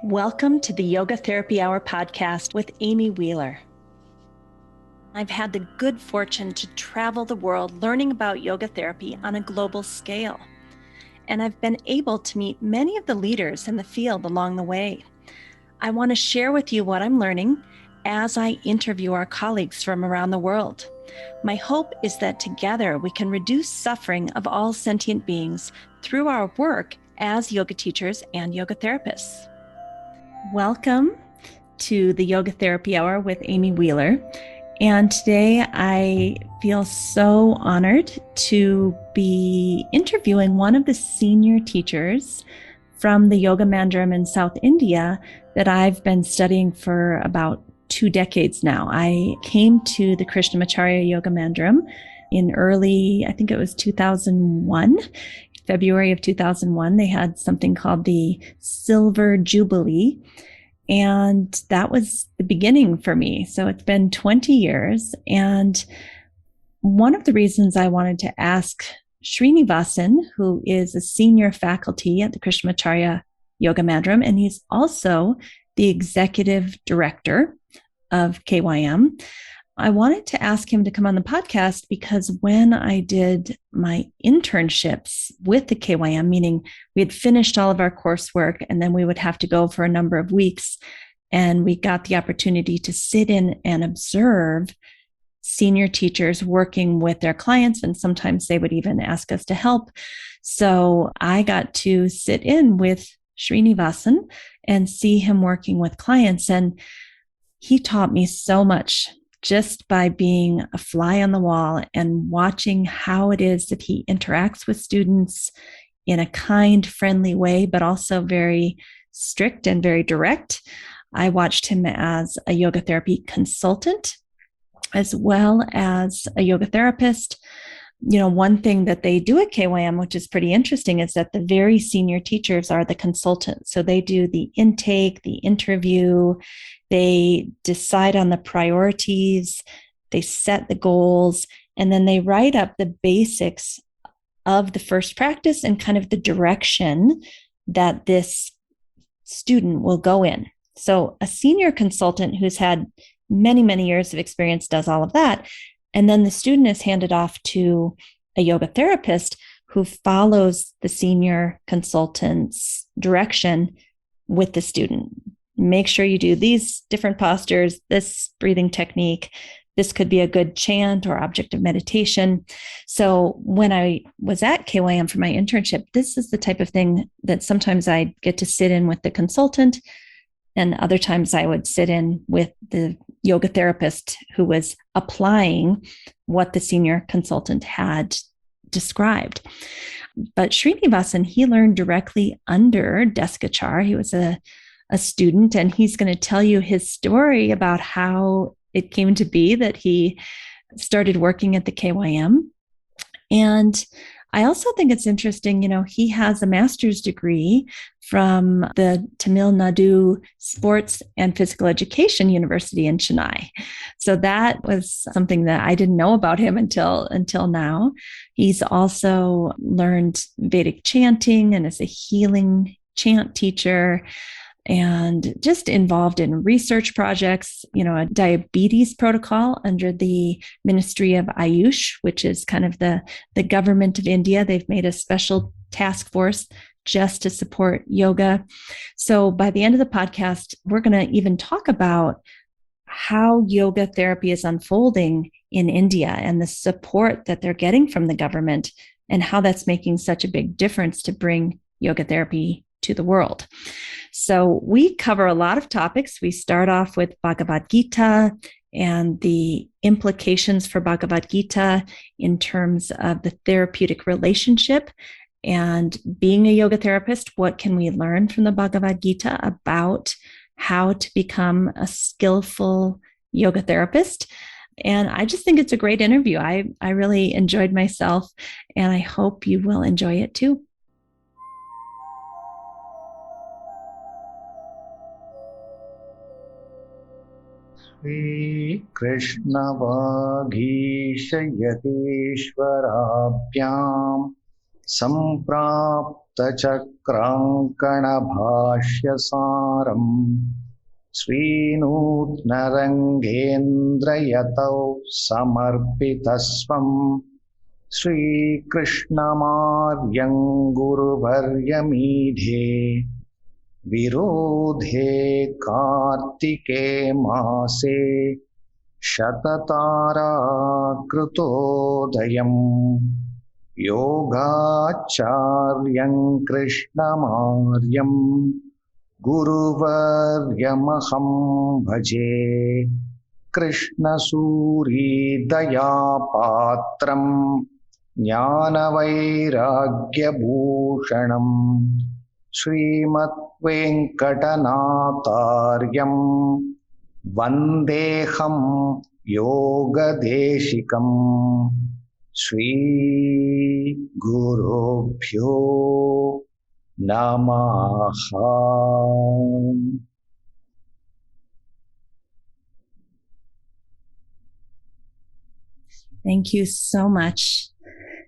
Welcome to the Yoga Therapy Hour podcast with Amy Wheeler. I've had the good fortune to travel the world learning about yoga therapy on a global scale, and I've been able to meet many of the leaders in the field along the way. I want to share with you what I'm learning as I interview our colleagues from around the world. My hope is that together we can reduce suffering of all sentient beings through our work as yoga teachers and yoga therapists. Welcome to the Yoga Therapy Hour with Amy Wheeler. And today I feel so honored to be interviewing one of the senior teachers from the Yoga Mandiram in South India that I've been studying for about 2 decades now. I came to the Krishnamacharya Yoga Mandiram in early, I think it was 2001. February of 2001, they had something called the Silver Jubilee. And that was the beginning for me. So it's been 20 years. And one of the reasons I wanted to ask Srinivasan, who is a senior faculty at the Krishnamacharya Yoga Mandiram, and he's also the Executive Director of KYM, I wanted to ask him to come on the podcast because when I did my internships with the KYM, meaning we had finished all of our coursework and then we would have to go for a number of weeks, and we got the opportunity to sit in and observe senior teachers working with their clients, and sometimes they would even ask us to help. So I got to sit in with Srinivasan and see him working with clients, and he taught me so much just by being a fly on the wall and watching how it is that he interacts with students in a kind, friendly way, but also very strict and very direct. I watched him as a yoga therapy consultant, as well as a yoga therapist. You know, one thing that they do at KYM, which is pretty interesting, is that the very senior teachers are the consultants. So they do the intake, the interview, they decide on the priorities, they set the goals, and then they write up the basics of the first practice and kind of the direction that this student will go in. So a senior consultant who's had many, many years of experience does all of that. And then the student is handed off to a yoga therapist who follows the senior consultant's direction with the student. Make sure you do these different postures, this breathing technique. This could be a good chant or object of meditation. So when I was at KYM for my internship, this is the type of thing that sometimes I get to sit in with the consultant, and other times I would sit in with the yoga therapist who was applying what the senior consultant had described. But Srinivasan, he learned directly under Desikachar. He was a student, and he's going to tell you his story about how it came to be that he started working at the KYM. And I also think it's interesting, you know, he has a master's degree from the Tamilnadu Sports and Physical Education University in Chennai. So that was something that I didn't know about him until now. He's also learned Vedic Chanting and is a Healing Chant Teacher, and just involved in research projects, you know, a diabetes protocol under the Ministry of Ayush, which is kind of the government of India. They've made a special task force just to support yoga. So by the end of the podcast, we're going to even talk about how yoga therapy is unfolding in India and the support that they're getting from the government and how that's making such a big difference to bring yoga therapy to the world. So we cover a lot of topics. We start off with Bhagavad Gita and the implications for Bhagavad Gita in terms of the therapeutic relationship and being a yoga therapist. What can we learn from the Bhagavad Gita about how to become a skillful yoga therapist? And I just think it's a great interview. I really enjoyed myself, and I hope you will enjoy it too. Sri Krishna Vaghisha Yateshwarabhyam सम्प्राप्तचक्राङ्कणभाष्यसारम् श्रीनूत्नरङ्गेन्द्रयतौ समर्पितस्वम् श्रीकृष्णमार्यं गुरुवर्यमीढे विरोधे कार्तिके मासे शतताराकृतोदयम् योगाचार्यं कृष्णमार्यं गुरुवर्यमहं भजे कृष्णसूरीदयापात्रं ज्ञानवैराग्यभूषणं श्रीमद्वेङ्कटनाथार्यं वन्देऽहं योगदेशिकम् श्रीगुरुभ्यो नमः. Thank you so much,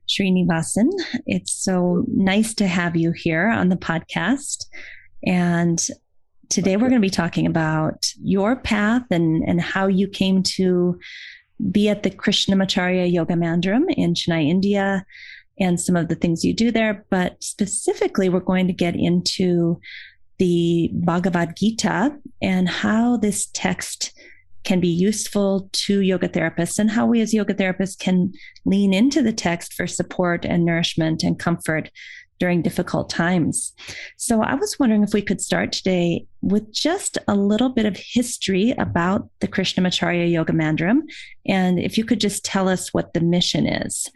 Srinivasan. It's so nice to have you here on the podcast. And today we're going to be talking about your path and how you came to be at the Krishnamacharya Yoga Mandiram in Chennai, India, and some of the things you do there. But specifically, we're going to get into the Bhagavad Gita and how this text can be useful to yoga therapists and how we as yoga therapists can lean into the text for support and nourishment and comfort during difficult times. So I was wondering if we could start today with just a little bit of history about the Krishnamacharya Yoga Mandiram, and if you could just tell us what the mission is.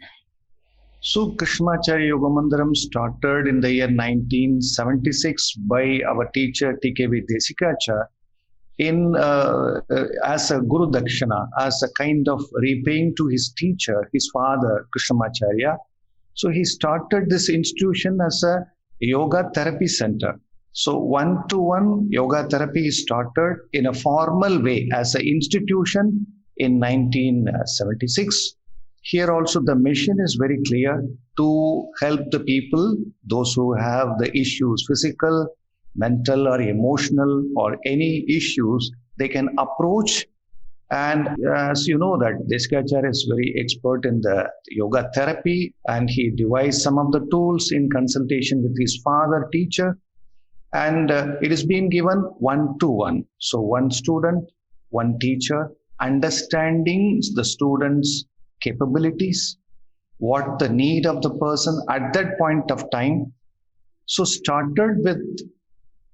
So Krishnamacharya Yoga Mandiram started in the year 1976 by our teacher T.K.V. Desikachar as a Guru Dakshina, as a kind of repaying to his teacher, his father Krishnamacharya. So he started this institution as a yoga therapy center. So one-to-one yoga therapy started in a formal way as an institution in 1976. Here also the mission is very clear, to help the people, those who have the issues, physical, mental or emotional or any issues, they can approach. And as you know that Desikachar is very expert in the yoga therapy, and he devised some of the tools in consultation with his father teacher, and it is being given one-to-one. So one student, one teacher, understanding the student's capabilities, what the need of the person at that point of time. So started with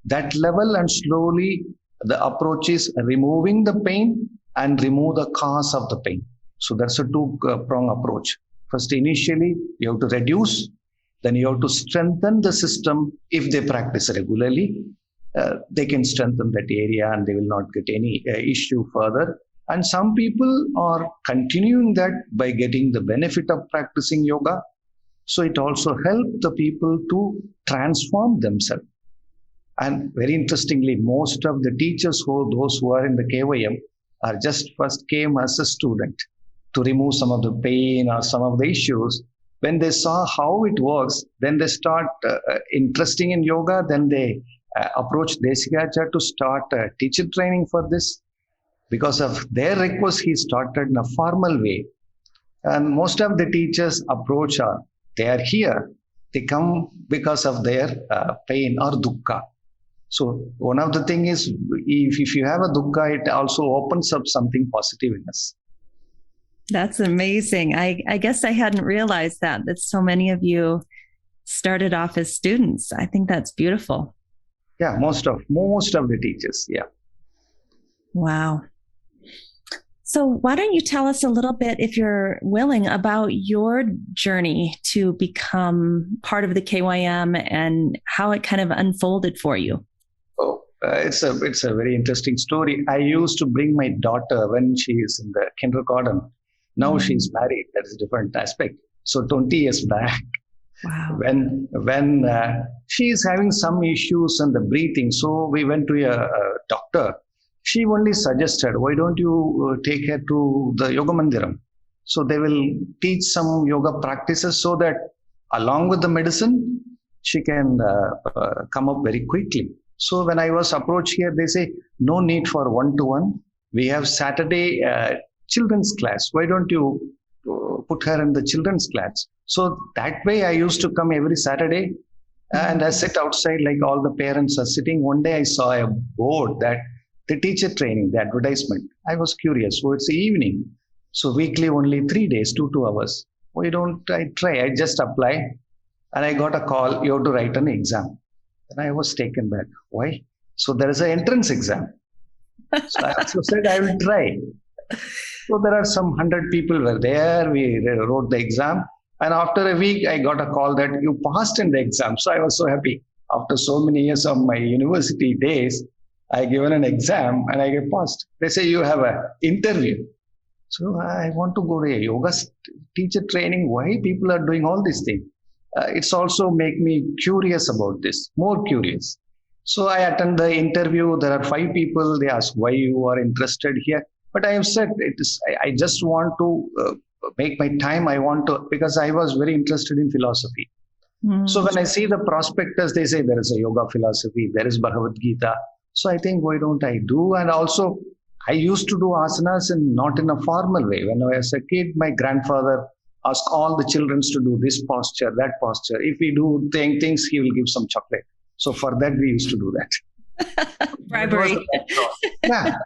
that level, and slowly the approach is removing the pain and remove the cause of the pain. So that's a two-prong approach. First, initially, you have to reduce, then you have to strengthen the system. If they practice regularly, they can strengthen that area and they will not get any issue further. And some people are continuing that by getting the benefit of practicing yoga. So it also helps the people to transform themselves. And very interestingly, most of the teachers, those who are in the KYM, are just first came as a student to remove some of the pain or some of the issues. When they saw how it works, then they start interesting in yoga. Then they approach Desikachar to start teacher training for this. Because of their request, he started in a formal way. And most of the teachers approach they are here. They come because of their pain or dukkha. So one of the things is, if you have a dukkha, it also opens up something positive in us. That's amazing. I guess I hadn't realized that so many of you started off as students. I think that's beautiful. Yeah, most of the teachers. Yeah. Wow. So why don't you tell us a little bit, if you're willing, about your journey to become part of the KYM and how it kind of unfolded for you? Oh, it's a very interesting story. I used to bring my daughter when she is in the kindergarten. Now she's married. That is a different aspect. So 20 years back, wow. when she is having some issues in the breathing, so we went to a doctor. She only suggested, why don't you take her to the Yoga Mandiram? So they will teach some yoga practices so that along with the medicine, she can come up very quickly. So when I was approached here, they say, no need for one-to-one. We have Saturday children's class. Why don't you put her in the children's class? So that way I used to come every Saturday and I sit outside like all the parents are sitting. One day I saw a board that the teacher training, the advertisement. I was curious. So it's the evening. So weekly only 3 days, 2 hours. Why don't I try? I just apply and I got a call. You have to write an exam. And I was taken back. Why? So there is an entrance exam. So I also said I will try. So there are some 100 people were there. We wrote the exam. And after a week, I got a call that you passed in the exam. So I was so happy. After so many years of my university days, I given an exam and I get passed. They say you have an interview. So I want to go to a yoga teacher training. Why people are doing all these things? It's also make me curious about this, more curious. So I attend the interview. There are 5 people. They ask why you are interested here. But I have said I just want to make my time. I want to, because I was very interested in philosophy. So when I see the prospectus, they say there is a yoga philosophy, there is Bhagavad Gita. So I think, why don't I do? And also, I used to do asanas and not in a formal way. When I was a kid, my grandfather asked all the children to do this posture, that posture. If we do things, he will give some chocolate. So for that, we used to do that. Bribery. Yeah.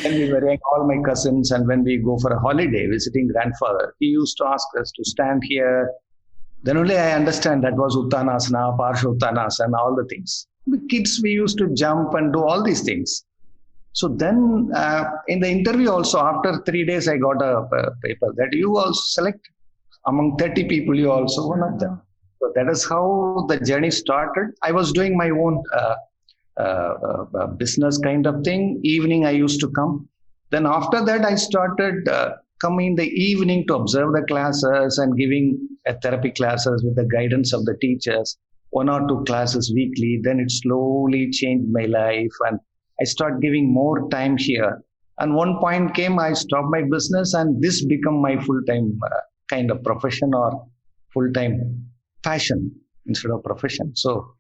When we were young, all my cousins, and when we go for a holiday visiting grandfather, he used to ask us to stand here. Then only I understand that was Uttanasana, Parsha Uttanasana, all the things. The kids, we used to jump and do all these things. So then in the interview also, after 3 days, I got a paper that you also select among 30 people, you also one of them. So that is how the journey started. I was doing my own business kind of thing. Evening I used to come. Then after that I started coming in the evening to observe the classes and giving therapy classes with the guidance of the teachers, 1 or 2 classes weekly. Then it slowly changed my life and I started giving more time here. And one point came, I stopped my business and this became my full-time kind of profession or full-time passion instead of profession. So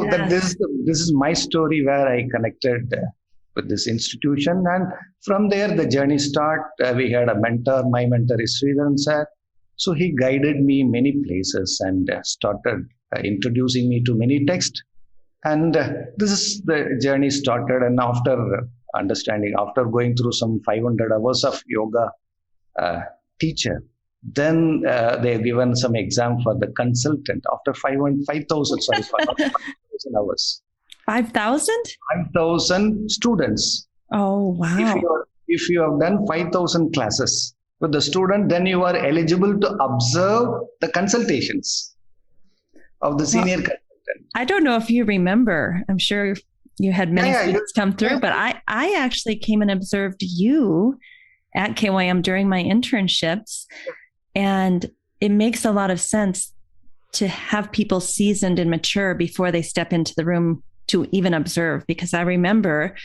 that this is my story where I connected with this institution, and from there the journey started. We had a mentor. My mentor is Sri V Srinivasan. So he guided me many places and started introducing me to many texts. And this is the journey started. And after understanding, after going through some 500 hours of yoga teacher, then they have given some exam for the consultant after 5,000 hours. 5,000? 5,000 students. Oh, wow. If you have done 5,000 classes with the student, then you are eligible to observe the consultations of the senior consultant. I don't know if you remember. I'm sure you had many students come through, but I actually came and observed you at KYM during my internships. And it makes a lot of sense to have people seasoned and mature before they step into the room to even observe, because I remember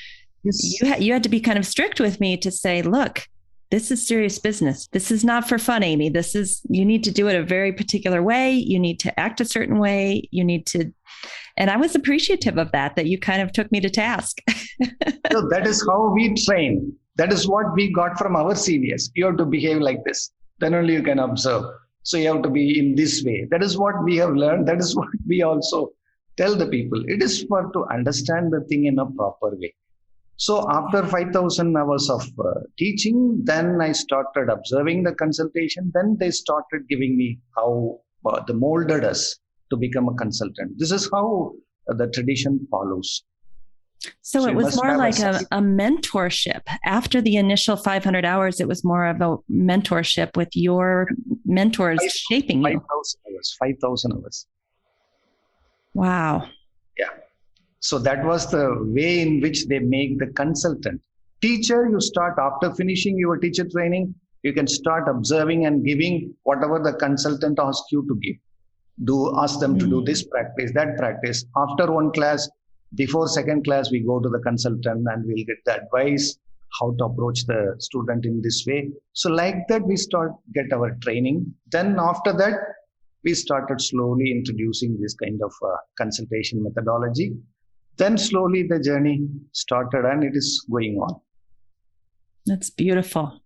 you had to be kind of strict with me to say, look, this is serious business. This is not for fun, Amy. You need to do it a very particular way. You need to act a certain way. And I was appreciative of that you kind of took me to task. So that is how we train. That is what we got from our seniors. You have to behave like this. Then only you can observe. So you have to be in this way. That is what we have learned. That is what we also tell the people. It is for to understand the thing in a proper way. So after 5,000 hours of teaching, then I started observing the consultation. Then they started giving me how they molded us to become a consultant. This is how the tradition follows. So it was more like a mentorship. After the initial 500 hours, it was more of a mentorship with your mentors shaping you. 5,000 hours. Wow. Yeah. So that was the way in which they make the consultant. Teacher, you start after finishing your teacher training, you can start observing and giving whatever the consultant asks you to give. Ask them to do this practice, that practice. After one class, before second class, we go to the consultant and we'll get the advice how to approach the student in this way. So like that, we get our training. Then after that, we started slowly introducing this kind of consultation methodology. Then slowly the journey started and it is going on. That's beautiful.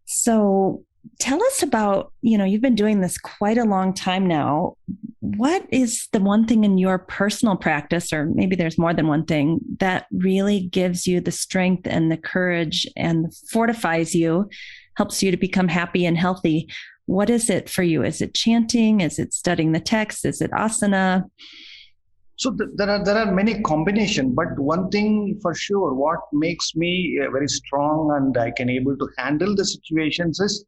So tell us about, you've been doing this quite a long time now. What is the one thing in your personal practice, or maybe there's more than one thing, that really gives you the strength and the courage and fortifies you, helps you to become happy and healthy? What is it for you? Is it chanting? Is it studying the text? Is it asana? So there are many combinations, but one thing for sure, what makes me very strong and I can able to handle the situations is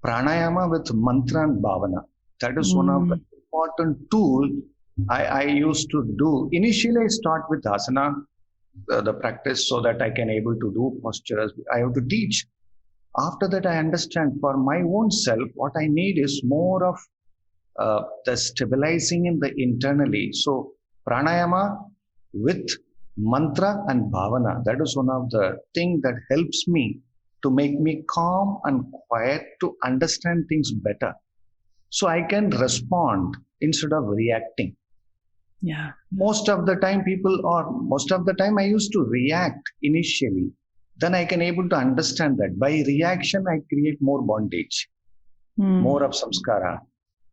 pranayama with mantra and bhavana. That is one of the important tool I used to do. Initially, I start with asana, the practice, so that I can able to do postures. I have to teach. After that, I understand for my own self, what I need is more of the stabilizing in the internally. So pranayama with mantra and bhavana, that is one of the things that helps me to make me calm and quiet, to understand things better. So I can respond instead of reacting. Yeah. Most of the time I used to react initially. Then I can able to understand that by reaction, I create more bondage, more of samskara.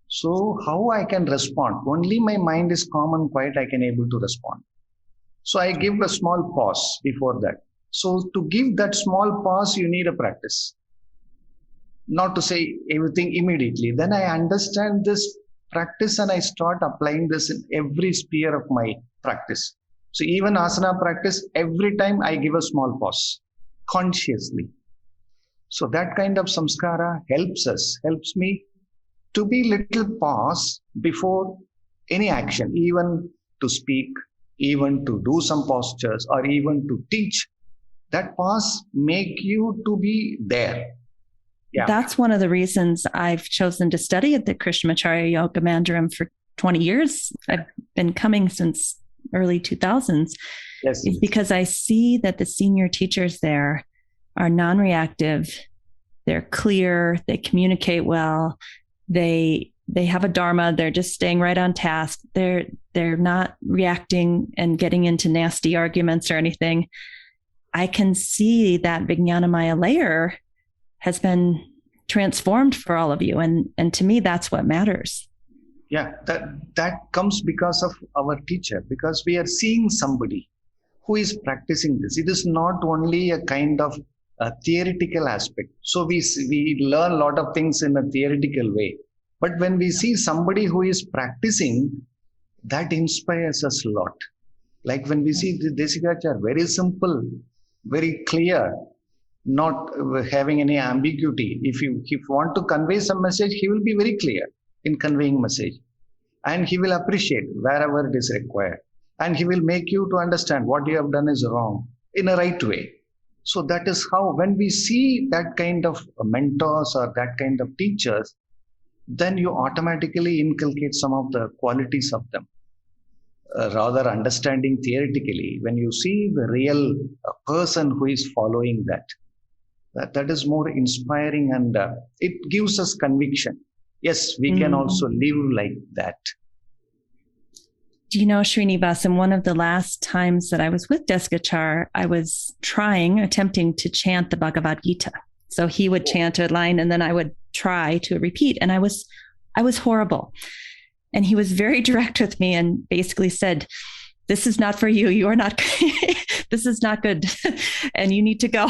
So how I can respond? Only my mind is calm and quiet, I can able to respond. So I give a small pause before that. So to give that small pause, you need a practice. Not to say everything immediately. Then I understand this practice and I start applying this in every sphere of my practice. So even asana practice, every time I give a small pause consciously. So that kind of samskara helps me to be little pause before any action, even to speak, even to do some postures, or even to teach. That pause make you to be there. Yeah. That's one of the reasons I've chosen to study at the Krishnamacharya Yoga Mandiram for 20 years. I've been coming since early 2000s. Yes. Is because I see that the senior teachers there are non-reactive. They're clear. They communicate well. They have a dharma. They're just staying right on task. They're not reacting and getting into nasty arguments or anything. I can see that Vijnanamaya layer has been transformed for all of you. And to me, that's what matters. Yeah, that comes because of our teacher, because we are seeing somebody who is practicing this. It is not only a kind of a theoretical aspect. So we learn a lot of things in a theoretical way. But when we see somebody who is practicing, that inspires us a lot. Like when we see the Desikachar, very simple, very clear, not having any ambiguity. If you want to convey some message, he will be very clear in conveying message. And he will appreciate wherever it is required. And he will make you to understand what you have done is wrong in a right way. So that is how, when we see that kind of mentors or that kind of teachers, then you automatically inculcate some of the qualities of them. Rather understanding theoretically, when you see the real person who is following that is more inspiring, and it gives us conviction. Yes, we can also live like that. Do you know, Srinivasan, one of the last times that I was with Desikachar, I was attempting to chant the Bhagavad Gita. So he would chant a line and then I would try to repeat. And I was horrible. And he was very direct with me and basically said, this is not for you. You are not, this is not good. And you need to go.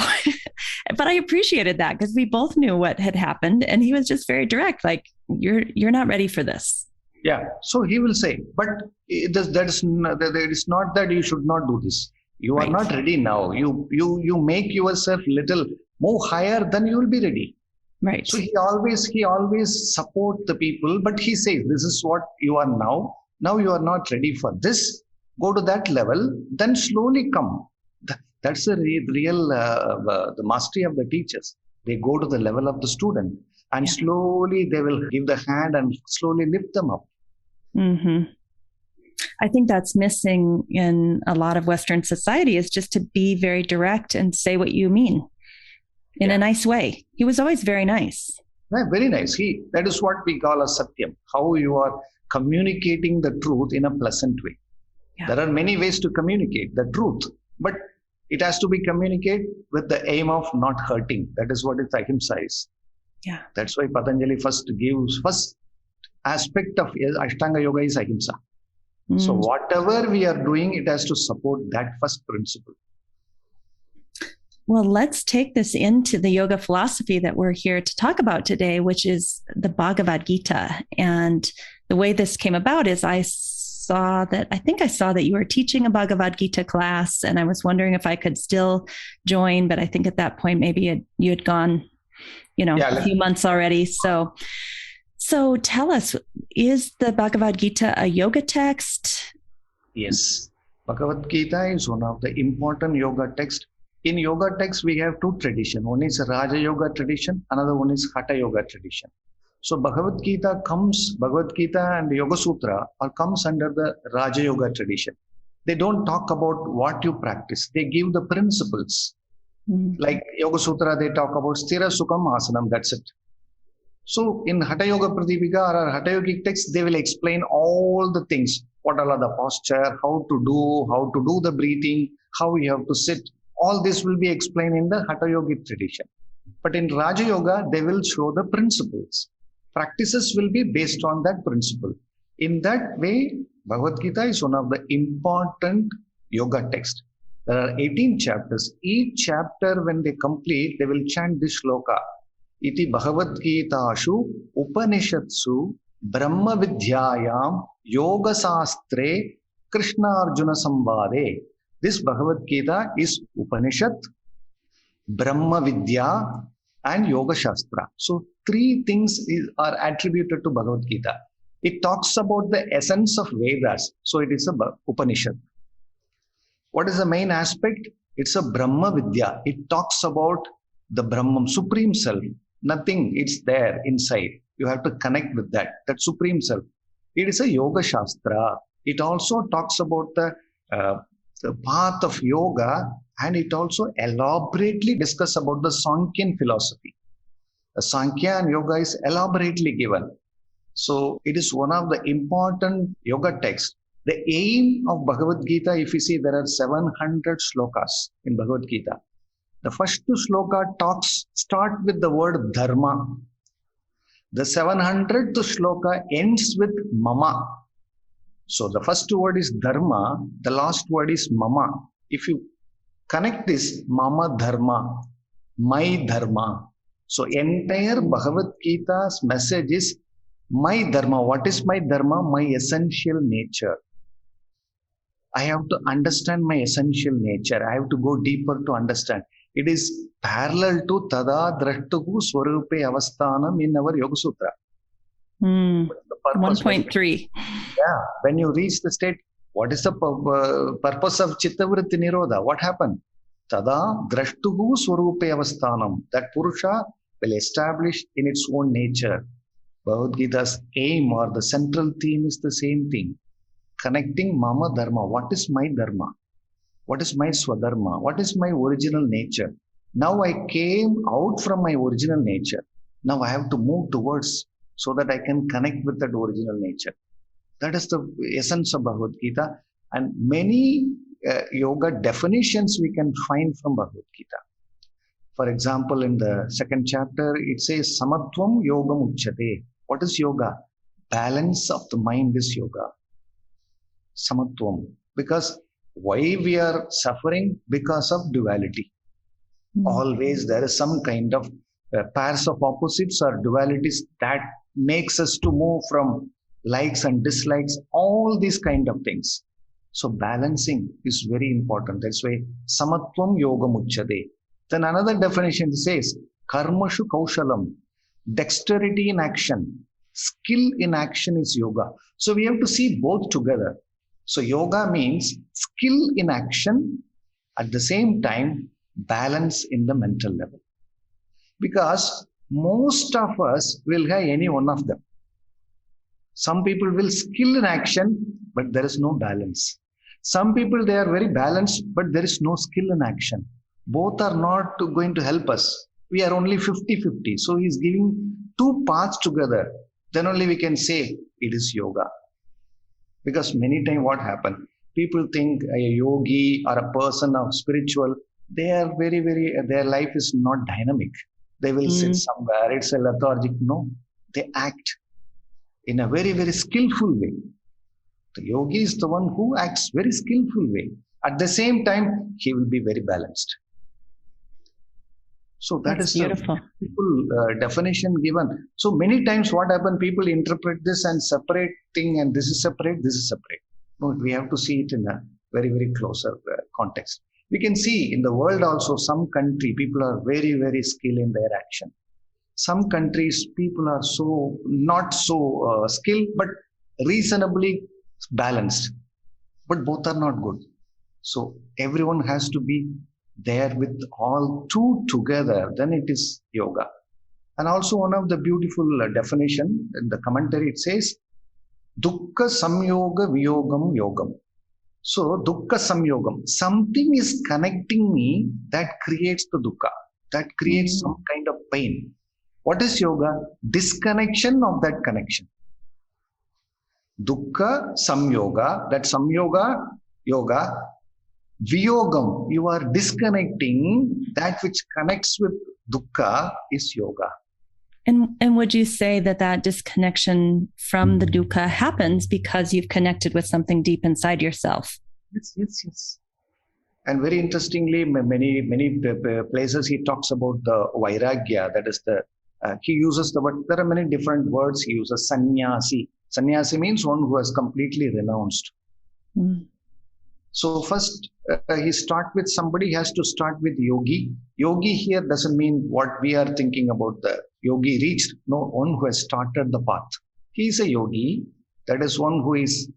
But I appreciated that because we both knew what had happened. And he was just very direct, like, you're not ready for this. Yeah. So he will say, but it is not that you should not do this. You are not ready now. You make yourself little more higher, then you will be ready. Right. So he always support the people, but he says, this is what you are now. Now you are not ready for this. Go to that level, then slowly come. That's the real the mastery of the teachers. They go to the level of the student and slowly they will give the hand and slowly lift them up. Mm-hmm. I think that's missing in a lot of Western society, is just to be very direct and say what you mean in a nice way. He was always very nice. Yeah, very nice. That is what we call a satyam, how you are communicating the truth in a pleasant way. Yeah. There are many ways to communicate the truth, but it has to be communicated with the aim of not hurting. That is what its ahimsa is. Yeah. That's why Patanjali first aspect of Ashtanga Yoga is ahimsa. So whatever we are doing, it has to support that first principle. Well, let's take this into the yoga philosophy that we're here to talk about today, which is the Bhagavad Gita. And the way this came about is I saw that you were teaching a Bhagavad Gita class, and I was wondering if I could still join, but I think at that point, maybe you had gone, a few months already. So tell us, is the Bhagavad Gita a yoga text? Yes. Bhagavad Gita is one of the important yoga texts. In yoga texts, we have two traditions. One is Raja Yoga tradition, another one is Hatha Yoga tradition. So Bhagavad Gita and Yoga Sutra comes under the Raja Yoga tradition. They don't talk about what you practice. They give the principles. Like Yoga Sutra, they talk about Sthira Sukham Asanam, that's it. So in Hatha Yoga Pradipika or Hatha Yogic text, they will explain all the things. What are the posture, how to do the breathing, how you have to sit. All this will be explained in the Hatha Yogic tradition. But in Raja Yoga, they will show the principles. Practices will be based on that principle. In that way, Bhagavad Gita is one of the important yoga texts. There are 18 chapters. Each chapter, when they complete, they will chant this shloka. Iti Bhagavad Gitashu Upanishatsu Brahma Vidyayam Yoga Sastre Krishna Arjuna Samvade. This Bhagavad Gita is Upanishad, Brahma Vidya, and Yoga Shastra. So three things are attributed to Bhagavad Gita. It talks about the essence of Vedas. So it is a Upanishad. What is the main aspect? It's a Brahma Vidya. It talks about the Brahman, Supreme Self. Nothing, it's there inside. You have to connect with that Supreme Self. It is a Yoga Shastra. It also talks about the path of yoga, and it also elaborately discusses about the Sankhyan philosophy. The Sankhya and yoga is elaborately given. So it is one of the important yoga texts. The aim of Bhagavad Gita, if you see, there are 700 shlokas in Bhagavad Gita. The first two sloka start with the word dharma. The 700th shloka ends with mama. So the first word is dharma, the last word is mama. If you connect this, mama dharma, my dharma. So entire Bhagavad Gita's message is my dharma. What is my dharma? My essential nature. I have to understand my essential nature. I have to go deeper to understand. It is parallel to Tada Drashtuhu Swarupe Avasthanam in our Yoga Sutra. 1.3. Yeah, when you reach the state, what is the purpose of Chittavritti Nirodha? What happened? Tada Drashtuhu Swarupe Avasthanam. That Purusha will establish in its own nature. Bhagavad Gita's aim or the central theme is the same thing. Connecting Mama Dharma. What is my Dharma? What is my Swadharma? What is my original nature? Now I came out from my original nature. Now I have to move towards so that I can connect with that original nature. That is the essence of Bhagavad Gita. And many yoga definitions we can find from Bhagavad Gita. For example, in the second chapter, it says, Samatvam Yogam Uchyate. What is yoga? Balance of the mind is yoga. Samatvam. Because why we are suffering? Because of duality. Always there is some kind of pairs of opposites or dualities that makes us to move from likes and dislikes, all these kind of things. So balancing is very important. That's why Samatvam Yogam Uchyate. Then another definition says, Karmashu Kaushalam. Dexterity in action. Skill in action is yoga. So we have to see both together. So yoga means skill in action, at the same time, balance in the mental level. Because most of us will have any one of them. Some people will skill in action, but there is no balance. Some people, they are very balanced, but there is no skill in action. Both are not going to help us. We are only 50-50. So he's giving two paths together. Then only we can say it is yoga. Because many times what happens? People think a yogi or a person of spiritual, they are their life is not dynamic. They will sit somewhere, it's a lethargic. No, they act in a very skillful way. The yogi is the one who acts very skillful way. At the same time, he will be very balanced. So That's beautiful. The beautiful definition given. So many times what happens, people interpret this and separate thing, and this is separate, this is separate. No, we have to see it in a very closer context. We can see in the world also, some country, people are very skilled in their action. Some countries, people are not so skilled, but reasonably balanced. But both are not good. So everyone has to be there with all two together, then it is yoga. And also one of the beautiful definition in the commentary, it says, Dukkha Samyoga Viyogam Yogam. So Dukkha Samyogam, something is connecting me that creates the dukkha, that creates some kind of pain. What is yoga? Disconnection of that connection. Dukkha Samyoga, that Samyoga, yoga, Viyogam, you are disconnecting that which connects with dukkha is yoga. And would you say that disconnection from the dukkha happens because you've connected with something deep inside yourself? Yes. And very interestingly, many places he talks about the vairagya. That is he uses the word. There are many different words he uses. Sannyasi. Sannyasi means one who has completely renounced. So first, he has to start with yogi. Yogi here doesn't mean what we are thinking about the yogi reached. No, one who has started the path. He is a yogi. That is one who is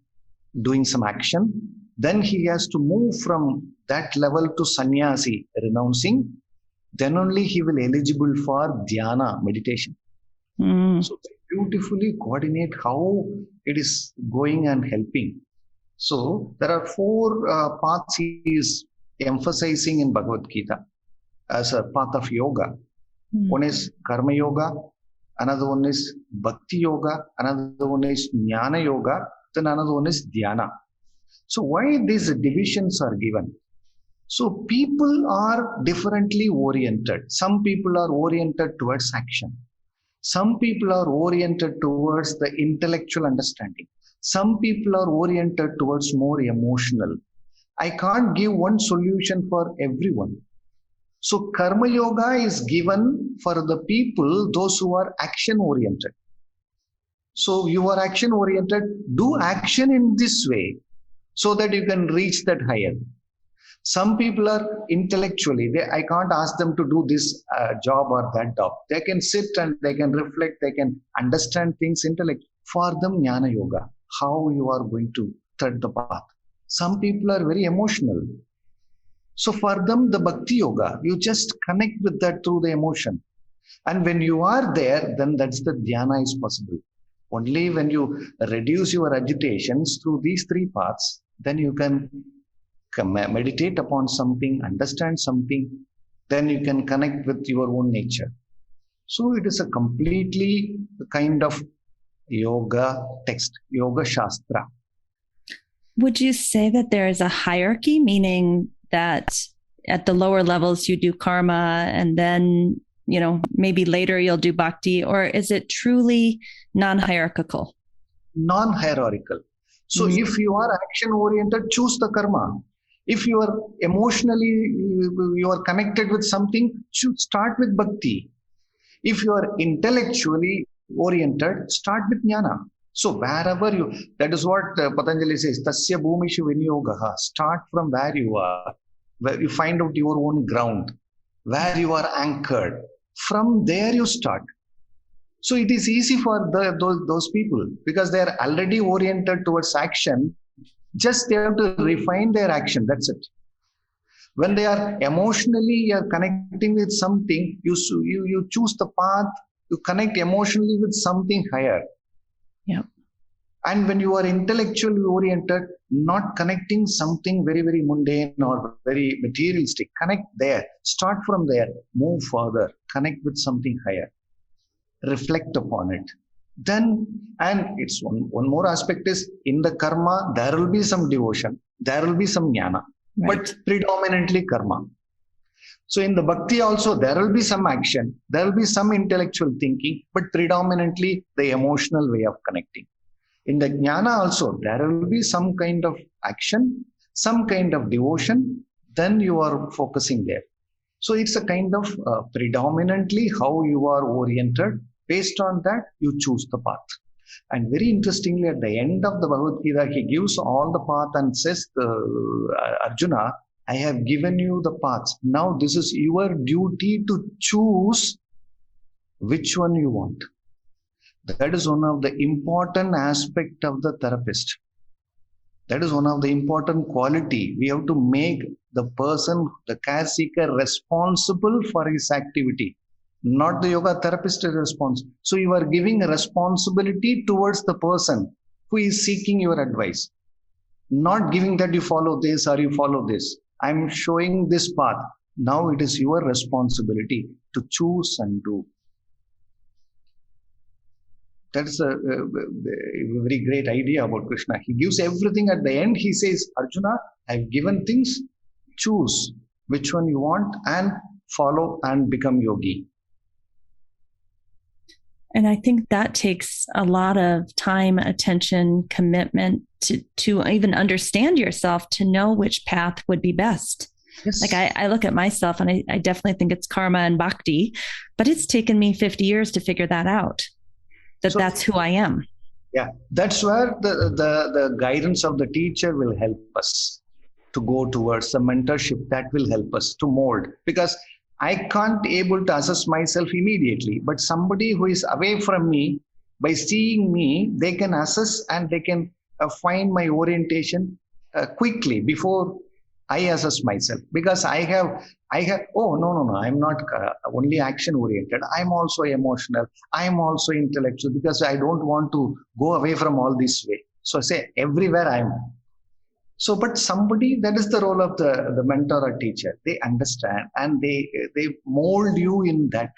doing some action. Then he has to move from that level to sannyasi, renouncing. Then only he will eligible for dhyana, meditation. So beautifully coordinate how it is going and helping. So there are four paths he is emphasizing in Bhagavad Gita as a path of yoga. One is karma yoga, another one is bhakti yoga, another one is jnana yoga, then another one is dhyana. So why these divisions are given? So people are differently oriented. Some people are oriented towards action. Some people are oriented towards the intellectual understanding. Some people are oriented towards more emotional. I can't give one solution for everyone. So karma yoga is given for the people, those who are action oriented. So you are action oriented, do action in this way so that you can reach that higher. Some people are intellectually, I can't ask them to do this job or that job. They can sit and they can reflect, they can understand things intellectually. For them, jnana yoga, how you are going to tread the path. Some people are very emotional. So for them, the bhakti yoga, you just connect with that through the emotion. And when you are there, then that's the dhyana is possible. Only when you reduce your agitations through these three paths, then you can meditate upon something, understand something, then you can connect with your own nature. So it is a completely kind of yoga text, yoga shastra. Would you say that there is a hierarchy, meaning that at the lower levels you do karma and then, maybe later you'll do bhakti, or is it truly non-hierarchical? Non-hierarchical. So if you are action oriented, choose the karma. If you are emotionally, you are connected with something, start with bhakti. If you are intellectually oriented, start with jnana. So wherever that is what Patanjali says, Tasya Bhumishu Vinyogaha. Start from where you are, where you find out your own ground, where you are anchored. From there you start. So it is easy for those people because they are already oriented towards action. Just they have to refine their action. That's it. When they are emotionally connecting with something, you choose the path, you connect emotionally with something higher. Yeah. And when you are intellectually oriented, not connecting something very, very mundane or very materialistic, connect there, start from there, move further, connect with something higher, reflect upon it. Then, and it's one more aspect is in the karma, there will be some devotion, there will be some jnana, but predominantly karma. So in the bhakti also, there will be some action, there will be some intellectual thinking, but predominantly the emotional way of connecting. In the jnana also, there will be some kind of action, some kind of devotion, then you are focusing there. So it's a kind of predominantly how you are oriented. Based on that, you choose the path. And very interestingly, at the end of the Bhagavad Gita, he gives all the path and says, Arjuna, I have given you the paths. Now this is your duty to choose which one you want. That is one of the important aspect of the therapist. That is one of the important quality. We have to make the person, the care seeker, responsible for his activity. Not the yoga therapist is responsible. So you are giving a responsibility towards the person who is seeking your advice. Not giving that you follow this or you follow this. I'm showing this path. Now it is your responsibility to choose and do. That's a very great idea about Krishna. He gives everything at the end. He says, Arjuna, I've given things. Choose which one you want and follow and become yogi. And I think that takes a lot of time, attention, commitment to even understand yourself, to know which path would be best. Yes. Like I look at myself and I definitely think it's karma and bhakti, but it's taken me 50 years to figure that out. That's who I am. Yeah, that's where the guidance of the teacher will help us to go towards the mentorship that will help us to mold. Because I can't able to assess myself immediately, but somebody who is away from me, by seeing me, they can assess and they can find my orientation quickly before I assess myself. Because I have, oh, no, I'm not only action oriented. I'm also emotional. I'm also intellectual because I don't want to go away from all this way. So I say everywhere I am. So, but somebody, that is the role of the mentor or teacher. They understand and they mold you in that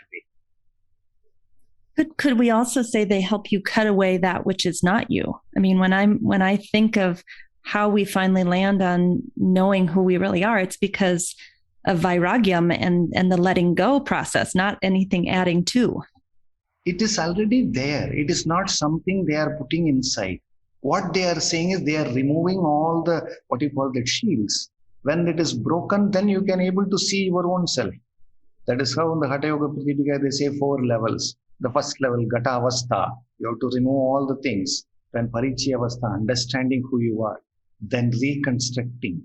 way. Could we also say they help you cut away that which is not you? I mean, when I think of how we finally land on knowing who we really are, it's because of vairagya and the letting go process, not anything adding to. It is already there. It is not something they are putting inside. What they are saying is they are removing all the, what you call the shields. When it is broken, then you can able to see your own self. That is how in the Hatha Yoga Pratipika they say 4 levels. The first level, Gata Avastha, you have to remove all the things. Then Parichya Avastha, understanding who you are. Then reconstructing.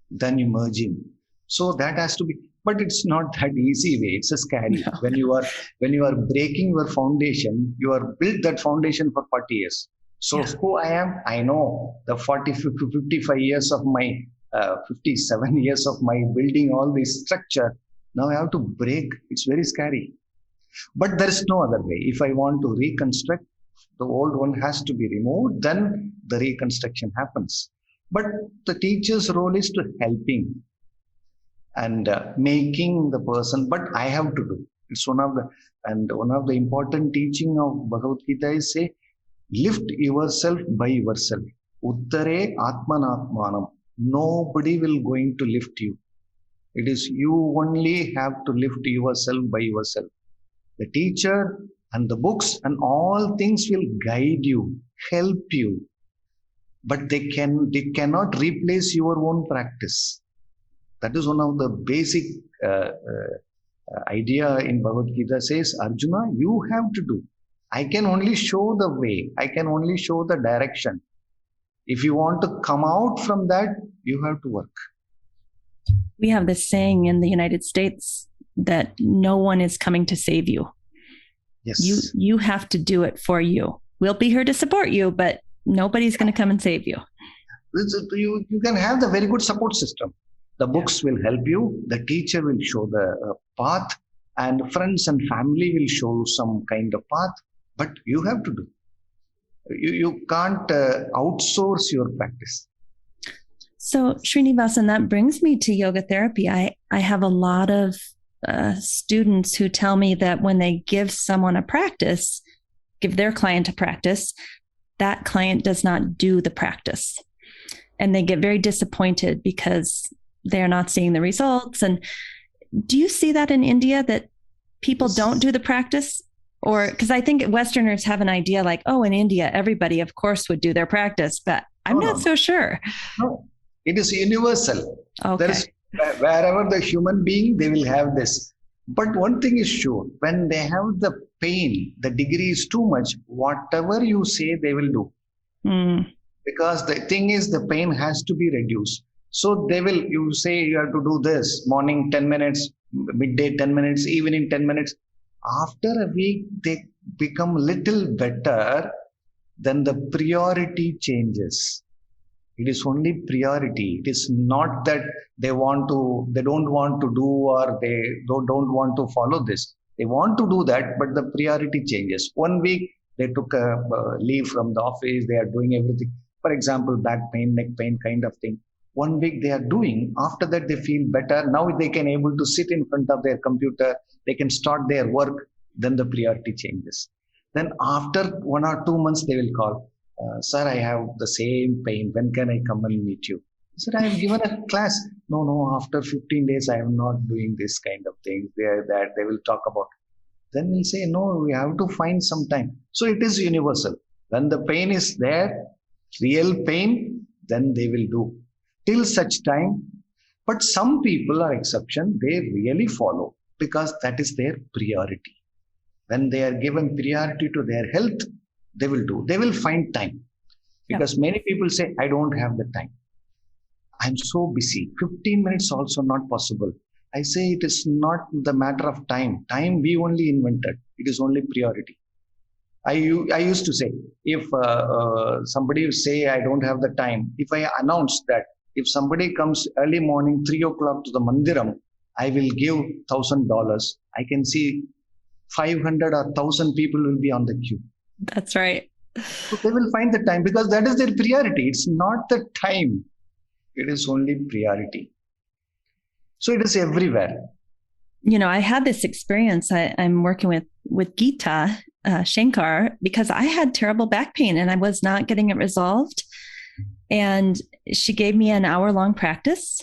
Then emerging. So that has to be, but it's not that easy way. It's a scary. No. When you are breaking your foundation, you are built that foundation for 40 years. So who I am, I know the 55 years of my, 57 years of my building all this structure. Now I have to break. It's very scary. But there is no other way. If I want to reconstruct, the old one has to be removed, then the reconstruction happens. But the teacher's role is to helping and making the person, but I have to do. It's one of the important teaching of Bhagavad Gita is say, lift yourself by yourself. Uttare atmanatmanam. Nobody will going to lift you. It is you only have to lift yourself by yourself. The teacher and the books and all things will guide you, help you. But they cannot replace your own practice. That is one of the basic idea in Bhagavad Gita says, Arjuna, you have to do. I can only show the way. I can only show the direction. If you want to come out from that, you have to work. We have this saying in the United States that no one is coming to save you. Yes. You have to do it for you. We'll be here to support you, but nobody's going to come and save you. You can have the very good support system. The books will help you. The teacher will show the path, and friends and family will show some kind of path. But you have to do. You can't outsource your practice. So, Srinivasan, that brings me to yoga therapy. I have a lot of students who tell me that when they give someone a practice, give their client a practice, that client does not do the practice. And they get very disappointed because they're not seeing the results. And do you see that in India, that people don't do the practice? Or because I think Westerners have an idea like, oh, in India, everybody, of course, would do their practice, but I'm not so sure. No, it is universal. Okay. There is, wherever the human being, they will have this. But one thing is sure, when they have the pain, the degree is too much, whatever you say, they will do. Because the thing is, the pain has to be reduced. So they will, you say you have to do this, morning 10 minutes, midday 10 minutes, evening 10 minutes. After a week, they become little better, then the priority changes. It is only priority. It is not that they don't want to do, or they don't want to follow this. They want to do that, but the priority changes. 1 week, they took a leave from the office. They are doing everything. For example, back pain, neck pain kind of thing. 1 week they are doing. After that, they feel better. Now they can able to sit in front of their computer. They can start their work. Then the priority changes. Then after 1 or 2 months, they will call. Sir, I have the same pain. When can I come and meet you? Sir, I have given a class. No, after 15 days, I am not doing this kind of thing. That they will talk about. Then we'll say, no, we have to find some time. So it is universal. When the pain is there, real pain, then they will do. Till such time. But some people are exception. They really follow because that is their priority. When they are given priority to their health, they will do. They will find time. Because many people say, I don't have the time. I'm so busy. 15 minutes also not possible. I say it is not the matter of time. Time we only invented. It is only priority. I used to say, if somebody say I don't have the time, if I announce that if somebody comes early morning, 3 o'clock to the Mandiram, I will give $1,000. I can see 500 or 1,000 people will be on the queue. That's right. So they will find the time because that is their priority. It's not the time. It is only priority. So it is everywhere. You know, I had this experience. I'm working with Gita Shankar because I had terrible back pain and I was not getting it resolved. And she gave me an hour-long practice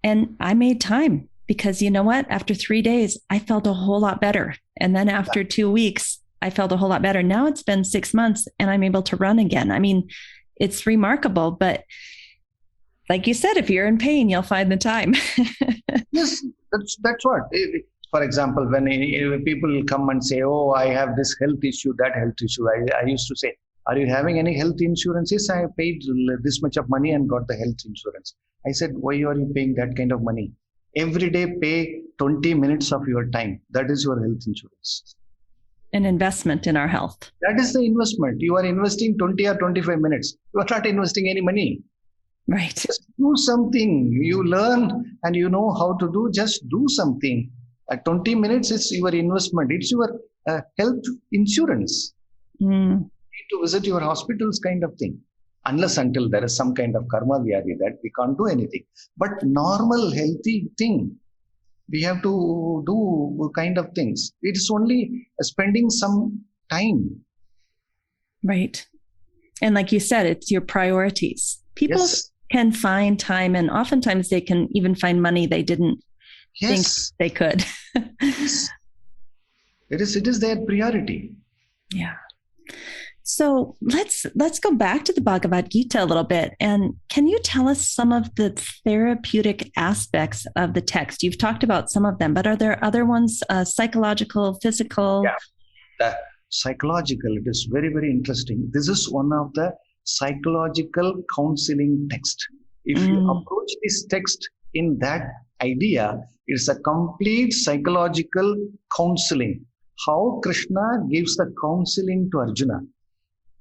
and I made time because you know what? After 3 days, I felt a whole lot better. And then after 2 weeks, I felt a whole lot better. Now it's been 6 months and I'm able to run again. I mean, it's remarkable, but like you said, if you're in pain, you'll find the time. Yes, that's what. For example, when people come and say, oh, I have this health issue, that health issue, I used to say, are you having any health insurance? Yes, I paid this much of money and got the health insurance. I said, why are you paying that kind of money? Every day pay 20 minutes of your time. That is your health insurance. An investment in our health. That is the investment. You are investing 20 or 25 minutes. You are not investing any money. Right. Just do something. You learn and you know how to do. Just do something. At 20 minutes, it's your investment. It's your health insurance. You need to visit your hospitals kind of thing. Unless until there is some kind of karma vyadi that we can't do anything. But normal, healthy thing, we have to do kind of things. It is only spending some time. Right. And like you said, it's your priorities. People can find time and oftentimes they can even find money they didn't think they could. Yes. It is their priority. Yeah. So let's go back to the Bhagavad Gita a little bit. And can you tell us some of the therapeutic aspects of the text? You've talked about some of them, but are there other ones, psychological, physical? Yeah, the psychological, it is very, very interesting. This is one of the psychological counseling text. If you approach this text in that idea, it's a complete psychological counseling. How Krishna gives the counseling to Arjuna.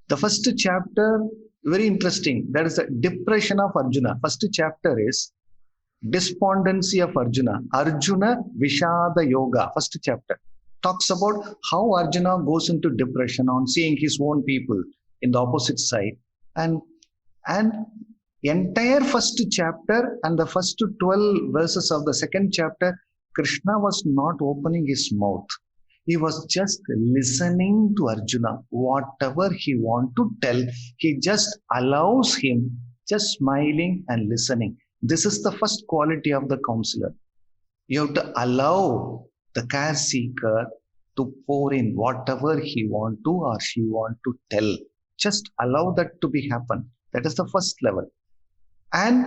The first chapter, very interesting. That is the depression of Arjuna. First chapter is despondency of Arjuna. Arjuna Vishada Yoga. First chapter talks about how Arjuna goes into depression on seeing his own people. in the opposite side. And entire first chapter and the first 12 verses of the second chapter, Krishna was not opening his mouth. He was just listening to Arjuna. Whatever he wants to tell, he just allows him, just smiling and listening. This is the first quality of the counselor. You have to allow the care seeker to pour in whatever he want to or she want to tell. Just allow that to be happen. That is the first level. And